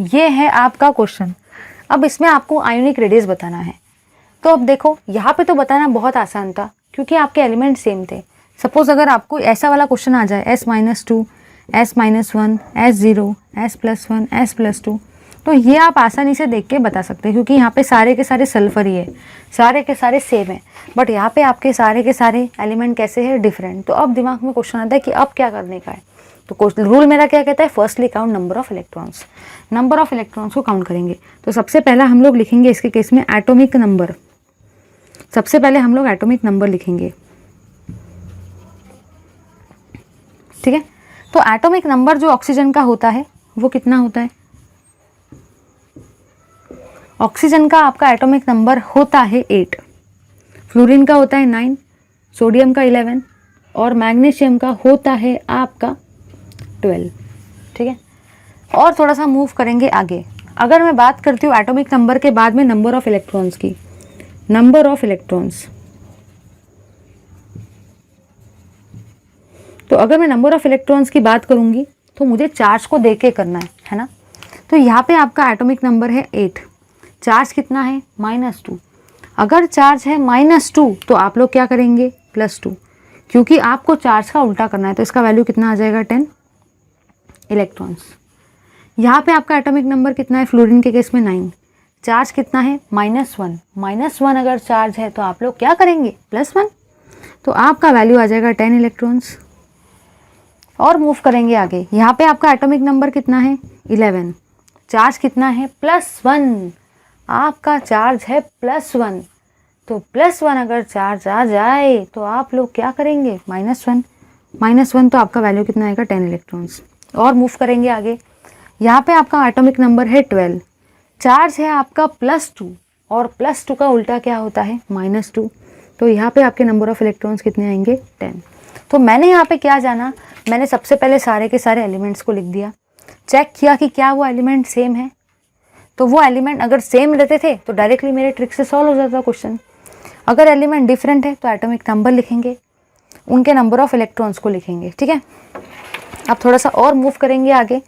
ये है आपका क्वेश्चन। अब इसमें आपको आयोनिक रेडियस बताना है। तो अब देखो यहाँ पे तो बताना बहुत आसान था क्योंकि आपके एलिमेंट सेम थे। सपोज अगर आपको ऐसा वाला क्वेश्चन आ जाए S-2 S-1 S0 S+1 S+2, तो ये आप आसानी से देख के बता सकते हैं क्योंकि यहाँ पे सारे के सारे सल्फर ही है, सारे के सारे सेम है, बट यहाँ पे आपके सारे के सारे एलिमेंट कैसे हैं, डिफरेंट। तो अब दिमाग में क्वेश्चन आता है कि अब क्या करने का है। तो रूल मेरा क्या कहता है, firstly count number of electrons, number of electrons को काउंट करेंगे। तो सबसे पहला हम लोग लिखेंगे इसके केस में एटॉमिक नंबर, सबसे पहले हम लोग एटॉमिक नंबर लिखेंगे, ठीक है। तो एटॉमिक नंबर जो ऑक्सीजन का होता है वो कितना होता है, ऑक्सीजन का आपका एटॉमिक नंबर होता है 8, फ्लोरीन का होता है 9, सोडियम का 11 और मैग्नीशियम का होता है आपका 12, ठीक है। और थोड़ा सा मूव करेंगे आगे। अगर मैं बात करती हूँ एटॉमिक नंबर के बाद में नंबर ऑफ इलेक्ट्रॉन्स की, नंबर ऑफ इलेक्ट्रॉन्स, तो अगर मैं नंबर ऑफ इलेक्ट्रॉन्स की बात करूंगी तो मुझे चार्ज को देख के करना है ना। तो यहाँ पे आपका एटॉमिक नंबर है 8, चार्ज कितना है -2। अगर चार्ज है -2 तो आप लोग क्या करेंगे, +2, क्योंकि आपको चार्ज का उल्टा करना है। तो इसका वैल्यू कितना आ जाएगा, 10 इलेक्ट्रॉन्स। यहाँ पे आपका एटॉमिक नंबर कितना है, फ्लोरीन के केस में 9, चार्ज कितना है -1, -1 अगर चार्ज है तो आप लोग क्या करेंगे, +1, तो आपका वैल्यू आ जाएगा 10 इलेक्ट्रॉन्स। और मूव करेंगे आगे। यहाँ पे आपका एटॉमिक नंबर कितना है, 11, चार्ज कितना है, +1, आपका चार्ज है +1। तो +1 अगर चार्ज आ जाए तो आप लोग क्या करेंगे, -1, -1 तो आपका वैल्यू कितना आएगा, 10 इलेक्ट्रॉन्स। और मूव करेंगे आगे। यहाँ पे आपका एटॉमिक नंबर है 12, चार्ज है आपका +2 और +2 का उल्टा क्या होता है, -2। तो यहाँ पे आपके नंबर ऑफ इलेक्ट्रॉन्स कितने आएंगे, 10। तो मैंने यहाँ पे क्या जाना, मैंने सबसे पहले सारे के सारे एलिमेंट्स को लिख दिया, चेक किया कि क्या वो एलिमेंट सेम है। तो वो एलिमेंट अगर सेम रहते थे तो डायरेक्टली मेरे ट्रिक से सॉल्व हो जाता क्वेश्चन। अगर एलिमेंट डिफरेंट है तो एटॉमिक नंबर लिखेंगे, उनके नंबर ऑफ इलेक्ट्रॉन्स को लिखेंगे, ठीक है। अब थोड़ा सा और मूव करेंगे आगे।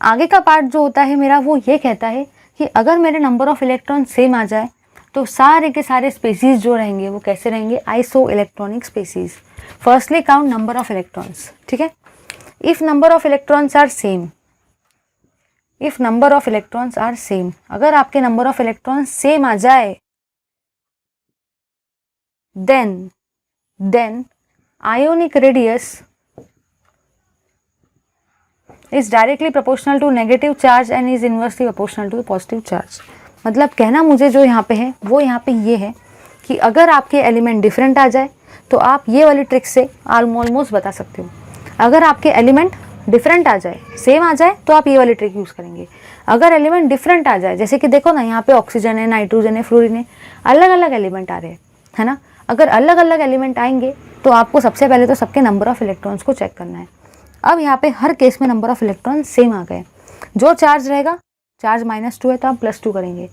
आगे का पार्ट जो होता है मेरा वो ये कहता है कि अगर मेरे नंबर ऑफ इलेक्ट्रॉन सेम आ जाए तो सारे के सारे स्पेसीज जो रहेंगे वो कैसे रहेंगे, isoelectronic species. Firstly count number of electrons, ठीक है। If number of electrons are same, if number of electrons are same, अगर आपके नंबर ऑफ इलेक्ट्रॉन्स सेम आ जाए then ionic radius is directly proportional to negative charge and is inversely proportional to positive charge। मतलब कहना मुझे जो यहाँ पे है वो यहाँ पे ये है कि अगर आपके एलिमेंट डिफरेंट आ जाए तो आप ये वाली ट्रिक से ऑलमोस्ट बता सकते हो। अगर आपके एलिमेंट डिफरेंट आ जाए, सेम आ जाए तो आप ये वाली ट्रिक यूज़ करेंगे। अगर एलिमेंट डिफरेंट आ जाए, जैसे कि देखो ना यहाँ पे ऑक्सीजन है, नाइट्रोजन है, फ्लोरीन है, अलग अलग एलिमेंट आ रहे हैं, है ना। अगर अलग अलग एलिमेंट आएंगे तो आपको सबसे पहले तो सबके नंबर ऑफ इलेक्ट्रॉन्स को चेक करना है। अब यहाँ पे हर केस में नंबर ऑफ इलेक्ट्रॉन सेम आ गए, जो चार्ज रहेगा, चार्ज -2 है तो आप +2 करेंगे,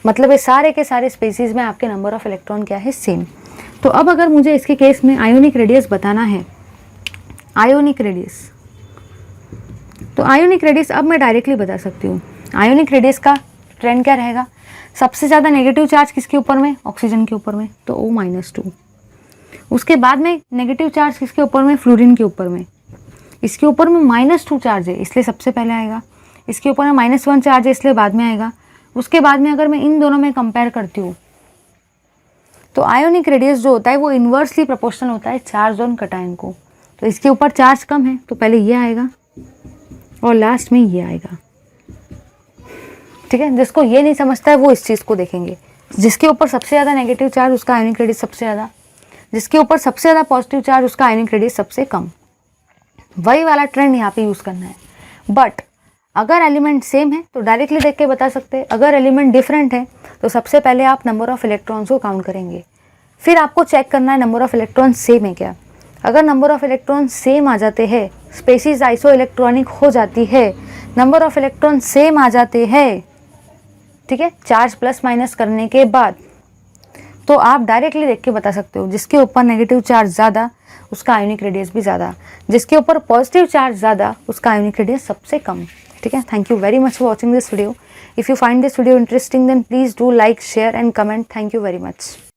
मतलब ये सारे के सारे स्पेसीज में आपके नंबर ऑफ इलेक्ट्रॉन क्या है, सेम। तो अब अगर मुझे इसके केस में आयोनिक रेडियस बताना है, आयोनिक रेडियस, तो आयोनिक रेडियस अब मैं डायरेक्टली बता सकती हूँ। आयोनिक रेडियस का ट्रेंड क्या रहेगा, सबसे ज़्यादा नेगेटिव चार्ज किसके ऊपर में, ऑक्सीजन के ऊपर में, तो O-2। उसके बाद में नेगेटिव चार्ज किसके ऊपर में, फ्लोरीन के ऊपर में, इसके ऊपर में -2 चार्ज है इसलिए सबसे पहले आएगा, इसके ऊपर में -1 चार्ज है इसलिए बाद में आएगा। उसके बाद में अगर मैं इन दोनों में कंपेयर करती हूँ तो आयोनिक रेडियस जो होता है वो इन्वर्सली प्रोपोर्शनल होता है चार्ज ऑन कटायन को। तो इसके ऊपर चार्ज कम है तो पहले ये आएगा और लास्ट में ये आएगा, ठीक है। जिसको ये नहीं समझता है वो इस चीज़ को देखेंगे, जिसके ऊपर सबसे ज़्यादा नेगेटिव चार्ज उसका आयोनिक रेडियस सबसे ज़्यादा, जिसके ऊपर सबसे ज़्यादा पॉजिटिव चार्ज उसका आयोनिक रेडियस सबसे कम। वही वाला ट्रेंड यहाँ पे यूज़ करना है। बट अगर एलिमेंट सेम है तो डायरेक्टली देख के बता सकते हैं, अगर एलिमेंट डिफरेंट है तो सबसे पहले आप नंबर ऑफ़ इलेक्ट्रॉन्स को काउंट करेंगे, फिर आपको चेक करना है नंबर ऑफ़ इलेक्ट्रॉन सेम है क्या। अगर नंबर ऑफ़ इलेक्ट्रॉन सेम आ जाते हैं, स्पेसीज आइसो इलेक्ट्रॉनिक हो जाती है, नंबर ऑफ़ इलेक्ट्रॉन सेम आ जाते हैं, ठीक है, चार्ज प्लस माइनस करने के बाद, तो आप डायरेक्टली देख के बता सकते हो जिसके ऊपर नेगेटिव चार्ज ज़्यादा उसका आयोनिक रेडियस भी ज़्यादा, जिसके ऊपर पॉजिटिव चार्ज ज़्यादा उसका आयोनिक रेडियस सबसे कम। ठीक है, thank you very much for watching this video. If you find this video interesting then please do like, share and comment. Thank you very much.